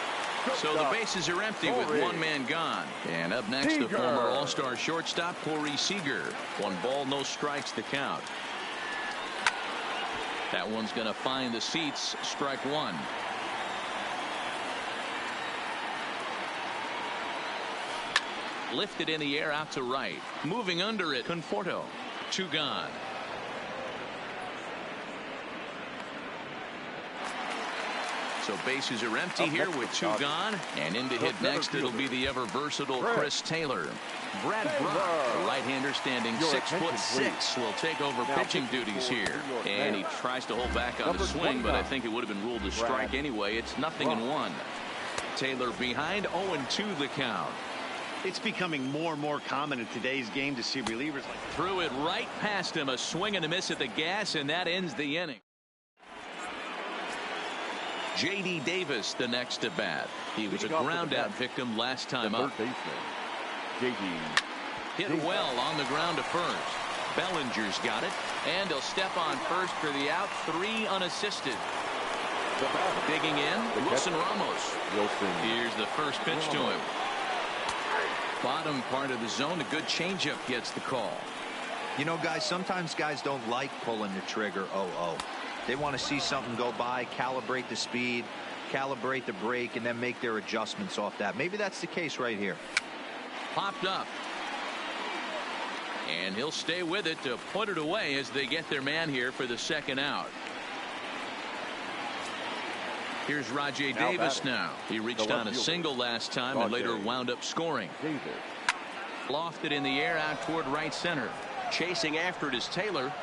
So the bases are empty with one man gone. And up next, the former All-Star shortstop, Corey Seager. 1 ball, no strikes to count. That one's going to find the seats. Strike 1. Lifted in the air out to right. Moving under it, Conforto. 2 gone. So bases are empty here with 2 gone. And in to hit next, it'll be the ever-versatile Chris Taylor. Brad Brock, the right-hander standing 6'6", will take over pitching duties here. And he tries to hold back on the swing, but I think it would have been ruled a strike anyway. It's 0-1. Taylor behind, 0-2 the count. It's becoming more and more common in today's game to see relievers like that. Threw it right past him, a swing and a miss at the gas, and that ends the inning. J.D. Davis the next to bat. He was a ground out victim last time up. J.D. Hit well on the ground to first. Bellinger's got it, and he'll step on first for the out. 3 unassisted. Digging in, Wilson Ramos. Here's the first pitch to him. Bottom part of the zone, a good changeup gets the call. You know, guys, sometimes guys don't like pulling the trigger 0-0. They want to see something go by, calibrate the speed, calibrate the break, and then make their adjustments off that. Maybe that's the case right here. Popped up. And he'll stay with it to put it away as they get their man here for the second out. Here's Rajay Davis now. He reached on a single last time and later wound up scoring. Lofted in the air out toward right center. Chasing after it is Taylor.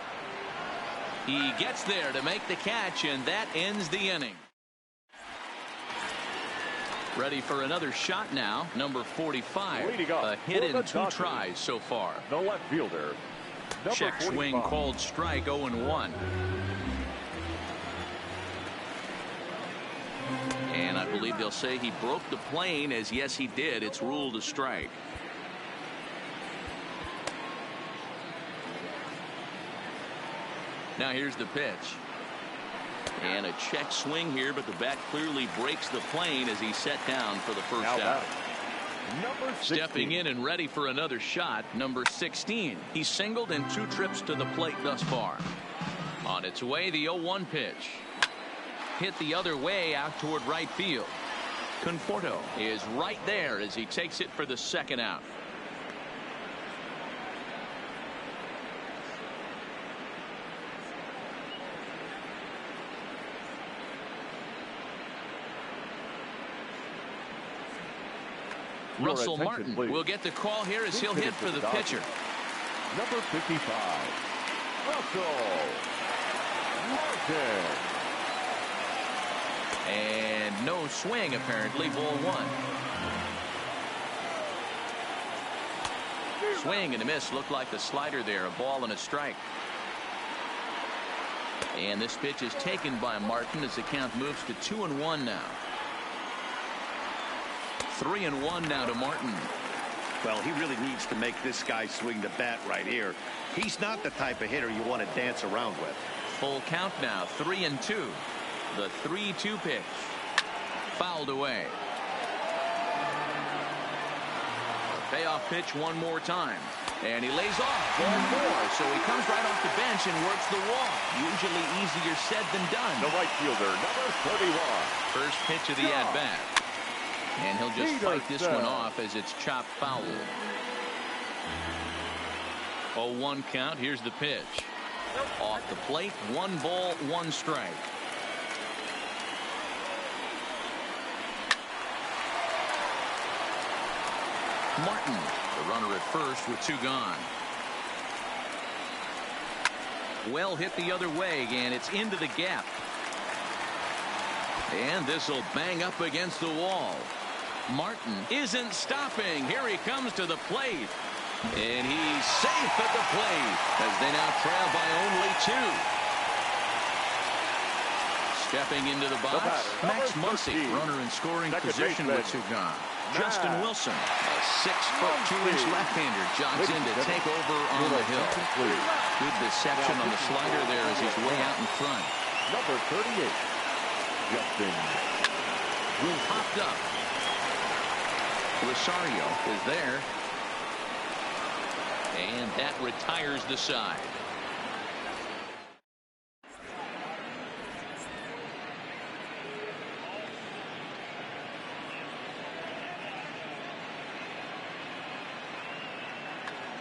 He gets there to make the catch, and that ends the inning. Ready for another shot now. Number 45. A hit in 2 tries so far. The left fielder. Check swing called strike. 0-1. And I believe they'll say he broke the plane, as yes he did. It's ruled a strike. Now here's the pitch. And a check swing here, but the bat clearly breaks the plane as he's set down for the first out. Stepping in and ready for another shot, number 16. He's singled in 2 trips to the plate thus far. On its way, the 0-1 pitch. Hit the other way out toward right field. Conforto is right there as he takes it for the second out. Russell Martin will get the call here as he'll hit for the pitcher. Number 55, Russell Martin. And no swing, apparently. Ball 1. Swing and a miss. Looked like the slider there. A ball and a strike. And this pitch is taken by Martin as the count moves to 2-1 now. 3-1 now to Martin. Well, he really needs to make this guy swing the bat right here. He's not the type of hitter you want to dance around with. Full count now. 3-2. The 3-2 pitch. Fouled away. Payoff pitch one more time. And he lays off one more. So he comes right off the bench and works the walk. Usually easier said than done. The right fielder, number 31. First pitch of the at-bat. And he'll just fight this one off as it's chopped foul. 0-1 count. Here's the pitch. Off the plate. 1 ball, 1 strike. Martin, the runner at first with 2 gone. Well hit the other way, and it's into the gap. And this will bang up against the wall. Martin isn't stopping. Here he comes to the plate. And he's safe at the plate as they now trail by only 2. Stepping into the box, Max Muncy, runner in scoring position with Sugan. Justin Wilson, a 6'2" left-hander, jogs in to take over on the hill. Good deception on the slider there as he's way out in front. Number 38, Justin Wilson. Popped up. Rosario is there. And that retires the side.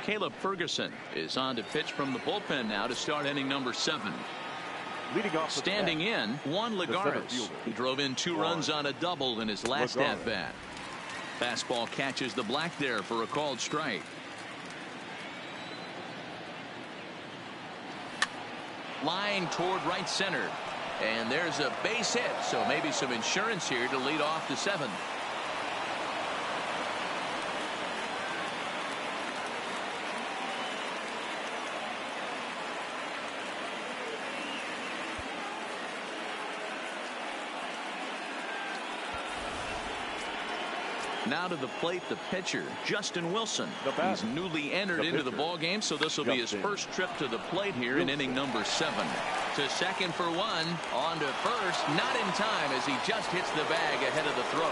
Caleb Ferguson is on to pitch from the bullpen now to start inning number 7. Leading off standing in, Juan Lagares. He drove in 2 runs on a double in his last at-bat. Fastball catches the black there for a called strike. Line toward right center. And there's a base hit, so maybe some insurance here to lead off the 7th. Now to the plate, the pitcher, Justin Wilson. He's newly entered into the ball game, so this will be his first trip to the plate here in inning number 7. To second for 1, on to first, not in time as he just hits the bag ahead of the throw.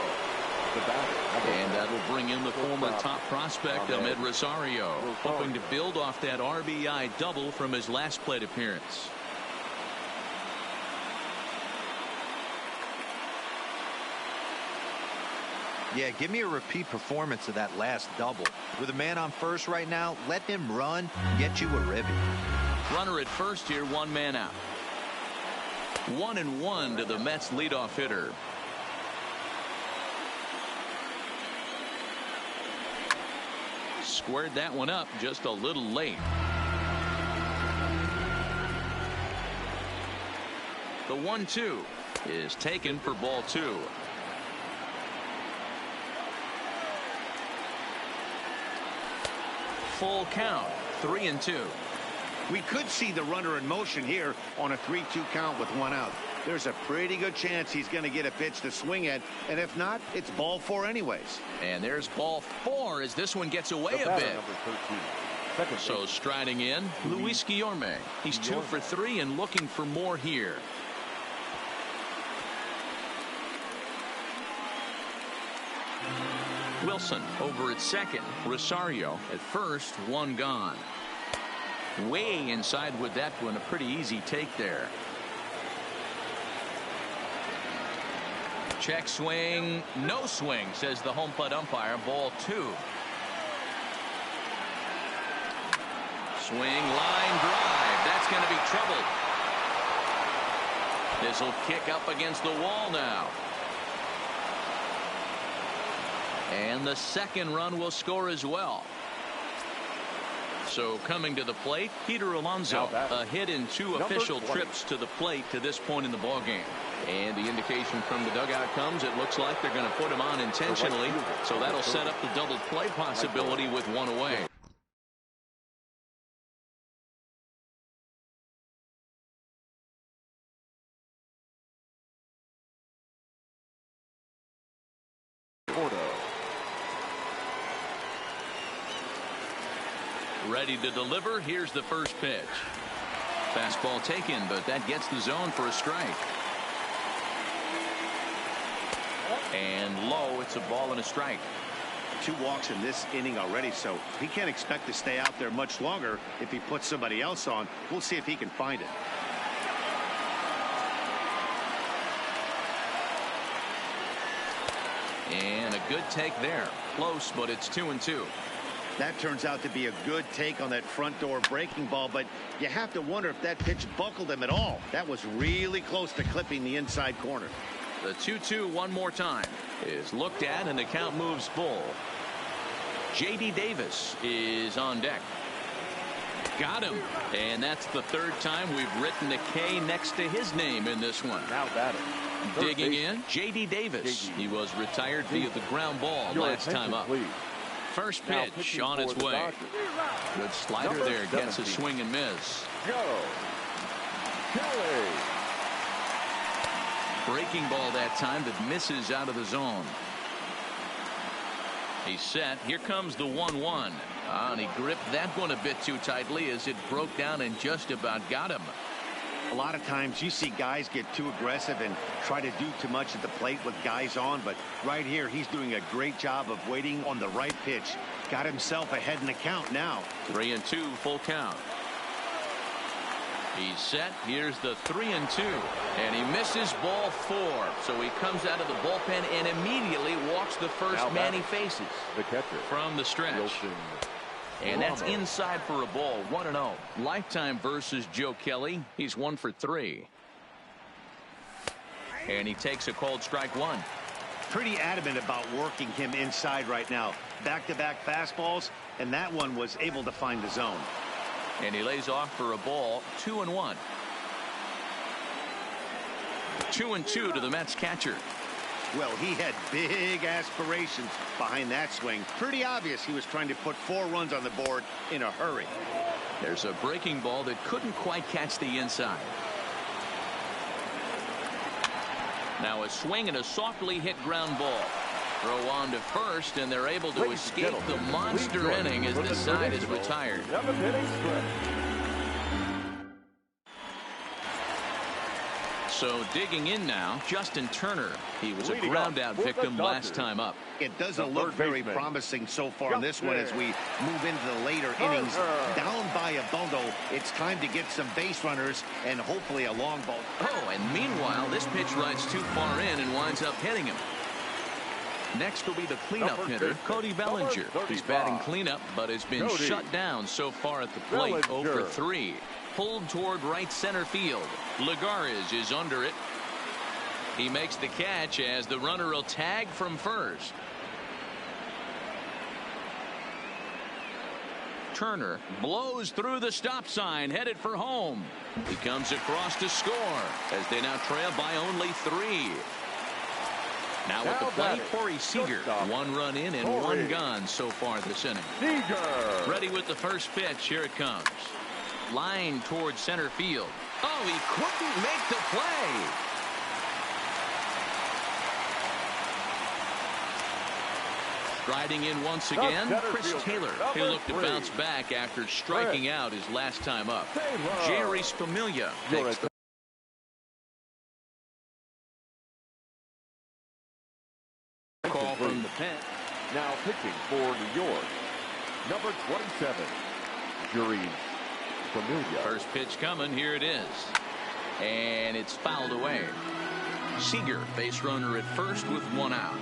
And that will bring in the former top prospect, Ahmed Rosario, hoping to build off that RBI double from his last plate appearance. Yeah, give me a repeat performance of that last double. With a man on first right now, let him run, get you a ribby. Runner at first here, 1 man out. 1-1 to the Mets leadoff hitter. Squared that one up just a little late. The 1-2 is taken for ball 2. Full count, 3-2. We could see the runner in motion here on a 3-2 count with 1 out. There's a pretty good chance he's going to get a pitch to swing at, and if not, it's ball 4 anyways. And there's ball 4 as this one gets away a bit. So striding in, Luis Guillorme. He's 2 for 3 and looking for more here. Wilson over at second. Rosario at first. 1 gone. Way inside with that one. A pretty easy take there. Check swing. No swing, says the home plate umpire. Ball 2. Swing, line drive. That's going to be trouble. This will kick up against the wall now. And the second run will score as well. So coming to the plate, Peter Alonso, a hit in 2 official trips to the plate to this point in the ball game. And the indication from the dugout comes, it looks like they're going to put him on intentionally. So that'll set up the double play possibility with 1 away. Ready to deliver. Here's the first pitch. Fastball taken, but that gets the zone for a strike. And low, it's a ball and a strike. 2 walks in this inning already, so he can't expect to stay out there much longer if he puts somebody else on. We'll see if he can find it. And a good take there. Close, but it's 2-2. That turns out to be a good take on that front door breaking ball, but you have to wonder if that pitch buckled him at all. That was really close to clipping the inside corner. The 2-2 one more time is looked at, and the count moves full. J.D. Davis is on deck. Got him. And that's the 3rd time we've written a K next to his name in this one. Now batting. Digging in, J.D. Davis. He was retired via the ground ball last time up. First pitch on its way. Good slider Number there. Gets a 17. swing and miss. Go. Kelly. Breaking ball that time that misses out of the zone. He's set. Here comes the 1-1. And he gripped that one a bit too tightly as it broke down and just about got him. A lot of times you see guys get too aggressive and try to do too much at the plate with guys on, but right here he's doing a great job of waiting on the right pitch. Got himself ahead in the count now. 3-2 full count. He's set. Here's the 3-2, and he misses ball 4. So he comes out of the bullpen and immediately walks the first man he faces. The catcher From the stretch. Wilson. And that's inside for a ball. 1-0. Lifetime versus Joe Kelly. He's 1 for 3. And he takes a called strike 1. Pretty adamant about working him inside right now. Back-to-back fastballs, and that one was able to find the zone. And he lays off for a ball. 2-1. 2-2 to the Mets catcher. Well, he had big aspirations behind that swing. Pretty obvious he was trying to put 4 runs on the board in a hurry. There's a breaking ball that couldn't quite catch the inside. Now a swing and a softly hit ground ball. Throw on to first, and they're able to escape the monster inning as the side is retired. 7-inning stretch. So digging in now, Justin Turner. He was a ground out victim last time up. It doesn't look very promising so far in this one as we move into the later innings. Down by a bundle, it's time to get some base runners and hopefully a long ball. Oh, and meanwhile, this pitch rides too far in and winds up hitting him. Next will be the cleanup hitter, Cody Bellinger. He's batting cleanup, but has been shut down so far at the plate. 0 for 3. Pulled toward right center field. Lagares is under it. He makes the catch as the runner will tag from first. Turner blows through the stop sign, headed for home. He comes across to score as they now trail by only 3. Now at the plate, Corey Seager. 1 run in and 1 gone so far this inning. Seager. Ready with the first pitch. Here it comes. Line towards center field. Oh, he couldn't make the play. Striding in once again, Chris Taylor. He'll look to bounce back after striking out his last time up. Jerry Spamiglia takes the call from the pen. Now pitching for New York, number 27, Jerry Spamiglia. First pitch coming. Here it is. And it's fouled away. Seager, base runner at first with 1 out.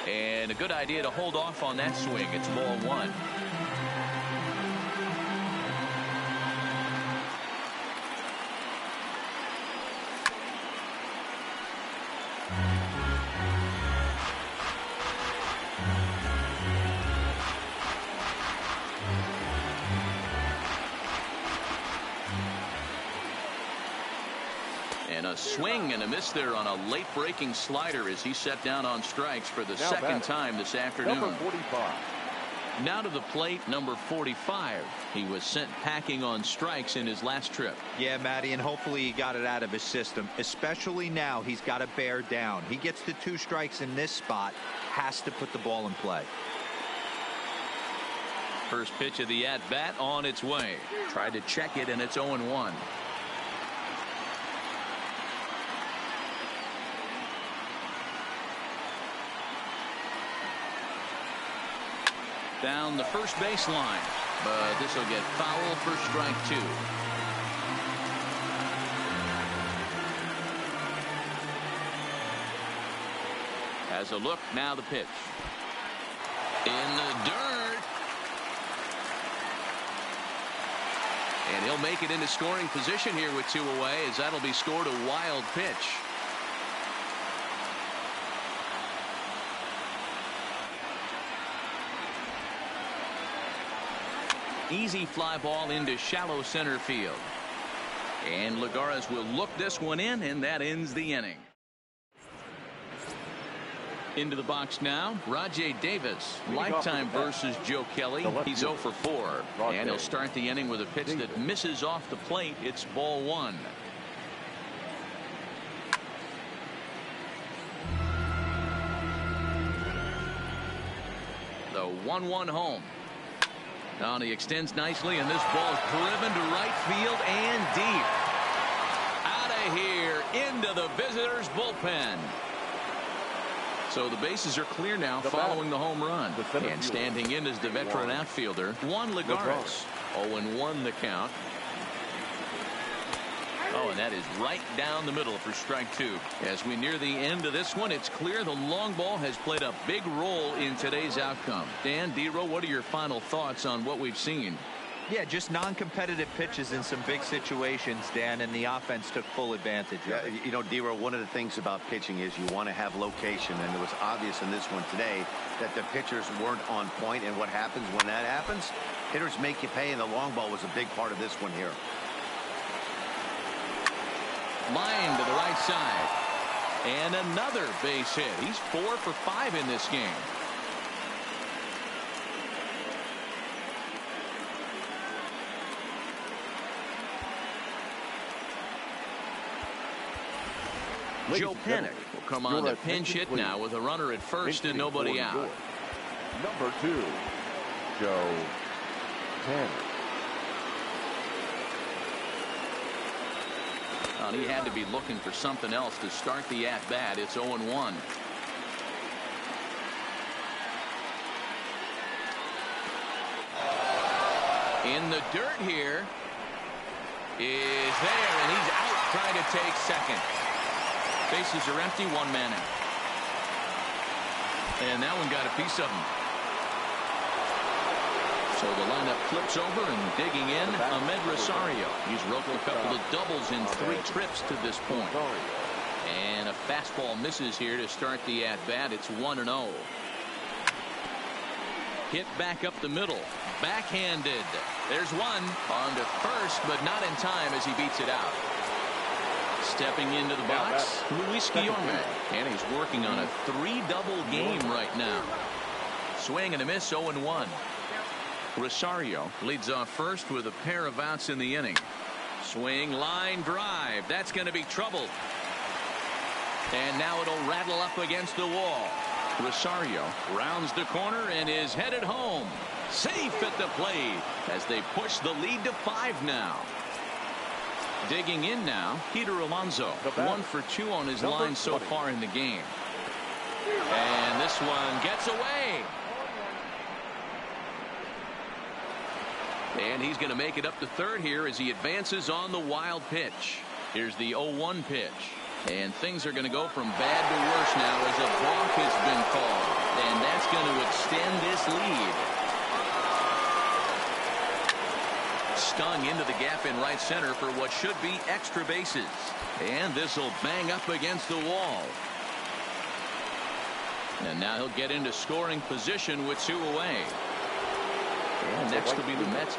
And a good idea to hold off on that swing. It's ball 1. And a swing and a miss there on a late breaking slider as he set down on strikes for the second time this afternoon. Number 45. Now to the plate, number 45. He was sent packing on strikes in his last trip. Yeah, Matty, and hopefully he got it out of his system. Especially now, he's got to bear down. He gets the 2 strikes in this spot, has to put the ball in play. First pitch of the at-bat on its way. Tried to check it, and it's 0-1. Down the first base line, but this will get foul for strike 2. Has a look, now the pitch. In the dirt. And he'll make it into scoring position here with 2 away, as that'll be scored a wild pitch. Easy fly ball into shallow center field. And Lagares will look this one in, and that ends the inning. Into the box now, Rajay Davis. Lifetime versus Joe Kelly. He's 0 for 4. And he'll start the inning with a pitch that misses off the plate. It's ball 1. The 1-1 home. Now he extends nicely, and this ball is driven to right field and deep. Out of here into the visitors' bullpen. So the bases are clear now following the home run. And standing in is the veteran outfielder, Juan Lagares. 0-1 the count. Oh, and that is right down the middle for strike 2. As we near the end of this one, it's clear the long ball has played a big role in today's outcome. Dan, D-Row, what are your final thoughts on what we've seen? Yeah, just non-competitive pitches in some big situations, Dan, and the offense took full advantage of it. You know, D-Row, one of the things about pitching is you want to have location, and it was obvious in this one today that the pitchers weren't on point, and what happens when that happens? Hitters make you pay, and the long ball was a big part of this one here. Line to the right side. And another base hit. He's 4 for 5 in this game. Joe Panic will come on the pinch hit now with a runner at first and nobody out. Number 2, Joe Panic. He had to be looking for something else to start the at-bat. It's 0-1. In the dirt here is there, and he's out trying to take second. Bases are empty, 1 man out. And that one got a piece of him. So the lineup flips over, and digging in, Ahmed Rosario. He's roped a couple of doubles in 3 trips to this point. And a fastball misses here to start the at-bat. It's 1-0. Hit back up the middle. Backhanded. There's one. On to first, but not in time as he beats it out. Stepping into the box, Luis Guillorme. And he's working on a 3-double game right now. Swing and a miss, 0-1. Rosario leads off first with a pair of outs in the inning. Swing, line drive. That's going to be trouble. And now it'll rattle up against the wall. Rosario rounds the corner and is headed home. Safe at the plate as they push the lead to 5 now. Digging in now, Peter Alonso. 1 for 2 on his line so far in the game. And this one gets away. And he's going to make it up to third here as he advances on the wild pitch. Here's the 0-1 pitch. And things are going to go from bad to worse now as a balk has been called. And that's going to extend this lead. Stung into the gap in right center for what should be extra bases. And this will bang up against the wall. And now he'll get into scoring position with 2 away. And next will be the Mets.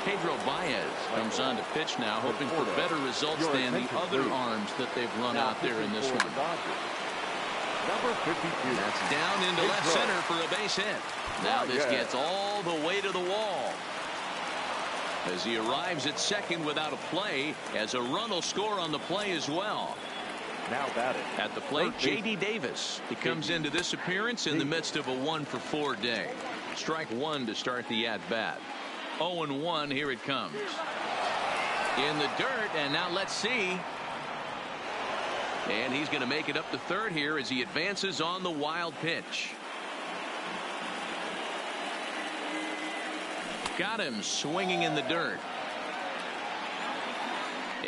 Pedro Baez comes on to pitch now, hoping for better results than the other arms that they've run out there in this one. Number 52. That's down into left center for a base hit. Now this gets all the way to the wall. As he arrives at second without a play, as a run will score on the play as well. Now batting at the plate, J.D. Davis. He comes into this appearance in the midst of a 1 for 4 day. Strike 1 to start the at-bat. 0-1, here it comes. In the dirt, and now let's see. And he's going to make it up to third here as he advances on the wild pitch. Got him swinging in the dirt.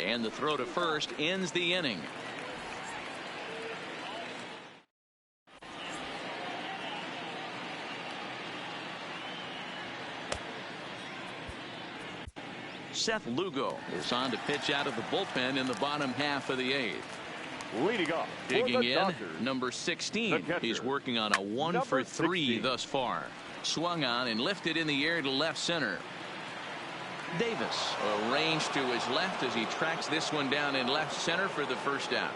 And the throw to first ends the inning. Seth Lugo is on to pitch out of the bullpen in the bottom half of the 8th. Leading off, digging in, number 16. He's working on a 1 for 3 thus far. Swung on and lifted in the air to left center. Davis arranged to his left as he tracks this one down in left center for the first out.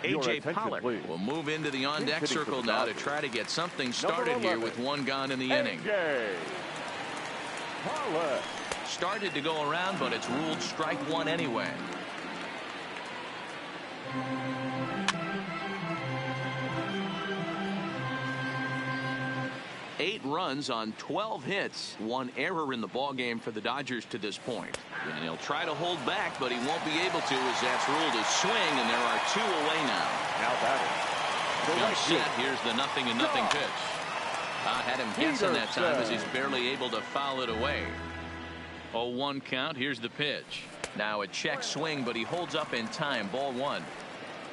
A.J. Pollard will move into the on-deck circle now to try to get something started here with one gone in the inning. Pollard. Started to go around, but it's ruled strike one anyway. Eight runs on 12 hits. One error in the ballgame for the Dodgers to this point. And he'll try to hold back, but he won't be able to as that's ruled a swing, and there are two away now. Now batting. Now set. Here's the 0-0 pitch. Had him guessing that time as he's barely able to foul it away. 0-1 count. Here's the pitch. Now a check swing, but he holds up in time. Ball one.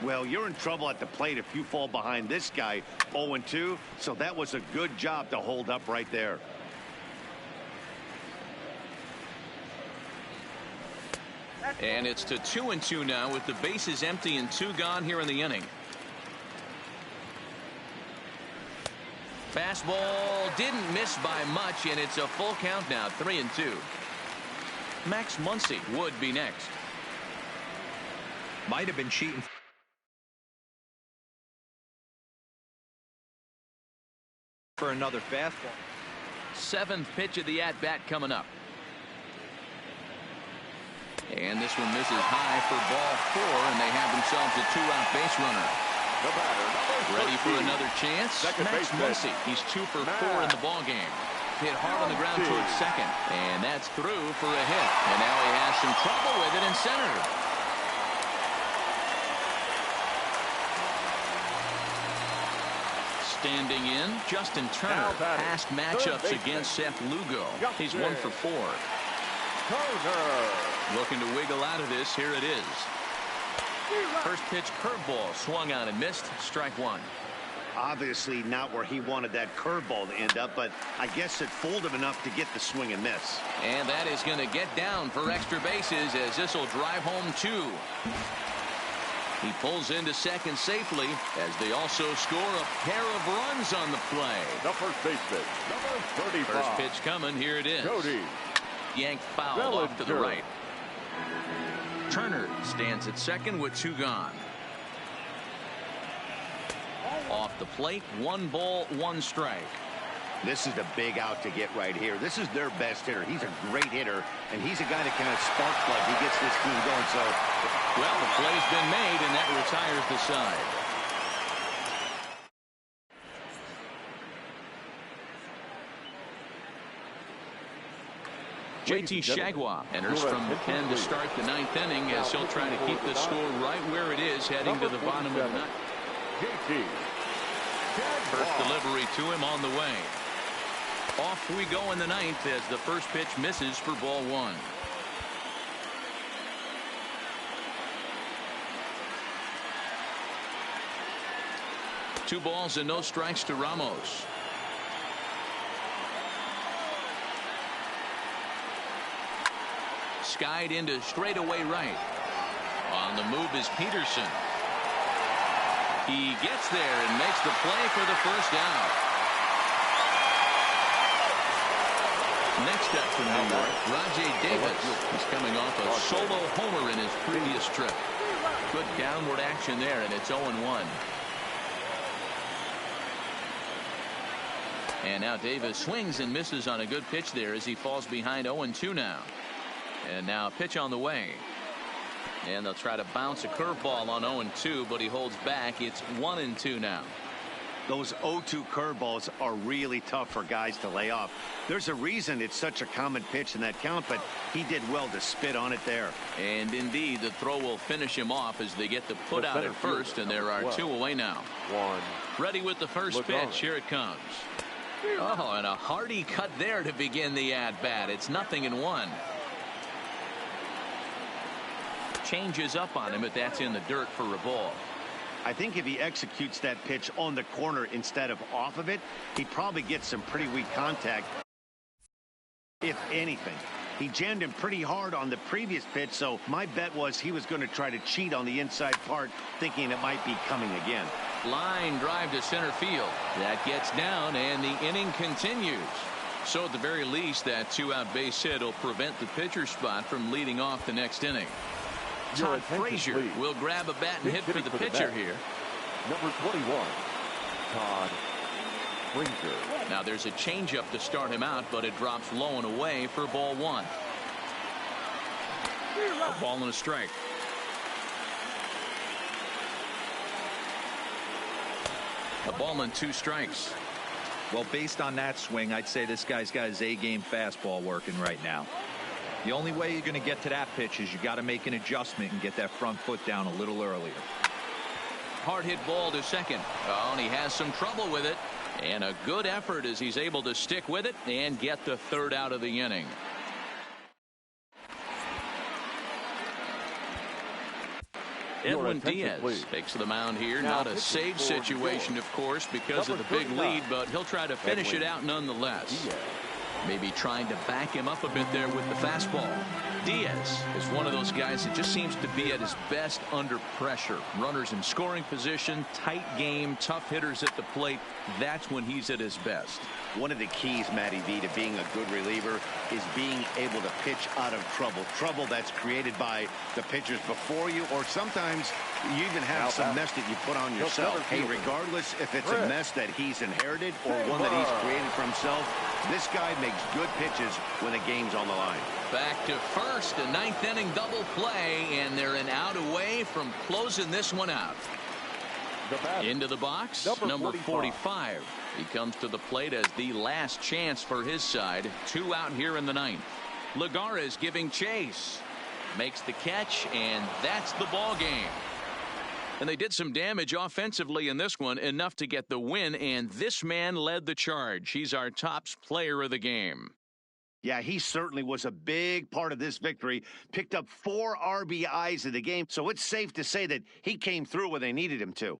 Well, you're in trouble at the plate if you fall behind this guy 0-2, so that was a good job to hold up right there. And it's to 2-2 now with the bases empty and two gone here in the inning. Fastball didn't miss by much, and it's a full count now, 3-2. Max Muncy would be next. Might have been cheating for another fastball. Seventh pitch of the at-bat coming up. And this one misses high for ball four, and they have themselves a two-out base runner. The batter, ready for another chance. Max Muncy. He's 2 for 4 in the ballgame. Hit hard on the ground towards second, and that's through for a hit. And now he has some trouble with it in center. Standing in, Justin Turner. Past matchups against Seth Lugo. He's 1 for 4. Turner. Looking to wiggle out of this. Here it is. First pitch curveball swung on and missed. Strike one. Obviously not where he wanted that curveball to end up, but I guess it fooled him enough to get the swing and miss. And that is going to get down for extra bases as this will drive home 2. He pulls into second safely as they also score a pair of runs on the play. The first baseman, number 35. First pitch coming. Here it is. Cody. Yanked foul off to the right. Turner stands at second with 2 gone. Off the plate, 1 ball, 1 strike. This is the big out to get right here. This is their best hitter. He's a great hitter, and he's a guy that kind of spark plug. He gets this team going. So, well, the play's been made, and that retires the side. JT Shagwa enters from the pen to start the 9th inning as he'll try to keep the score right where it is heading to the bottom of the 9th. First delivery to him on the way. Off we go in the 9th as the first pitch misses for ball 1. Two balls and no strikes to Ramos. Skied into straightaway right. On the move is Peterson. He gets there and makes the play for the first out. Next up from New York, Rajai Davis. He's coming off a solo homer in his previous trip. Good downward action there, and it's 0-1. And now Davis swings and misses on a good pitch there as he falls behind 0-2 now. And now a pitch on the way. And they'll try to bounce a curveball on 0-2, but he holds back. It's 1-2 now. Those 0-2 curveballs are really tough for guys to lay off. There's a reason it's such a common pitch in that count, but he did well to spit on it there. And indeed, the throw will finish him off as they get the put out at first, and there are 2 away now. 1. Ready with the first pitch. Here it comes. Oh, and a hearty cut there to begin the at-bat. It's 0-1. Changes up on him, but that's in the dirt for a ball. I think if he executes that pitch on the corner instead of off of it, he probably gets some pretty weak contact, if anything. He jammed him pretty hard on the previous pitch, so my bet was he was going to try to cheat on the inside part, thinking it might be coming again. Line drive to center field. That gets down, and the inning continues. So at the very least, that 2-out base hit will prevent the pitcher spot from leading off the next inning. Todd Frazier will grab a bat and hit for the pitcher here. Number 21, Todd Frazier. Now there's a changeup to start him out, but it drops low and away for ball one. A ball and a strike. A ball and 2 strikes. Well, based on that swing, I'd say this guy's got his A-game fastball working right now. The only way you're going to get to that pitch is you got to make an adjustment and get that front foot down a little earlier. Hard hit ball to second. Oh, and he has some trouble with it. And a good effort as he's able to stick with it and get the 3rd out of the inning. Edwin Diaz takes the mound here. Not a save situation, of course, because of the big lead, but he'll try to finish it out nonetheless. Maybe trying to back him up a bit there with the fastball. Diaz is one of those guys that just seems to be at his best under pressure. Runners in scoring position, tight game, tough hitters at the plate. That's when he's at his best. One of the keys, Matty V, to being a good reliever is being able to pitch out of trouble. Trouble that's created by the pitchers before you, or sometimes you even have some mess that you put on yourself. Hey, regardless if it's a mess that he's inherited or one that he's created for himself, this guy makes good pitches when the game's on the line. Back to first, a 9th inning double play, and they're an out away from closing this one out. Into the box, number 45. He comes to the plate as the last chance for his side. 2 out here in the 9th. Lagares giving chase. Makes the catch, and that's the ball game. And they did some damage offensively in this one, enough to get the win, and this man led the charge. He's our top player of the game. Yeah, he certainly was a big part of this victory. Picked up 4 RBIs in the game, so it's safe to say that he came through when they needed him to.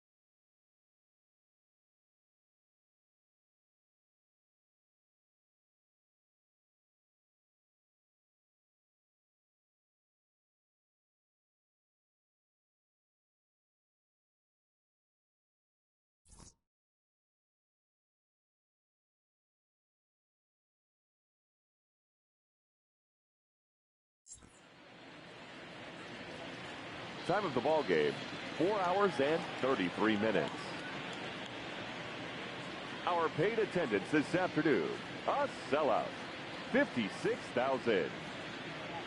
Time of the ball game, 4 hours and 33 minutes. Our paid attendance this afternoon, a sellout, 56,000.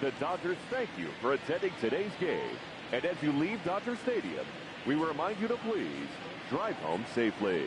The Dodgers thank you for attending today's game. And as you leave Dodger Stadium, we remind you to please drive home safely.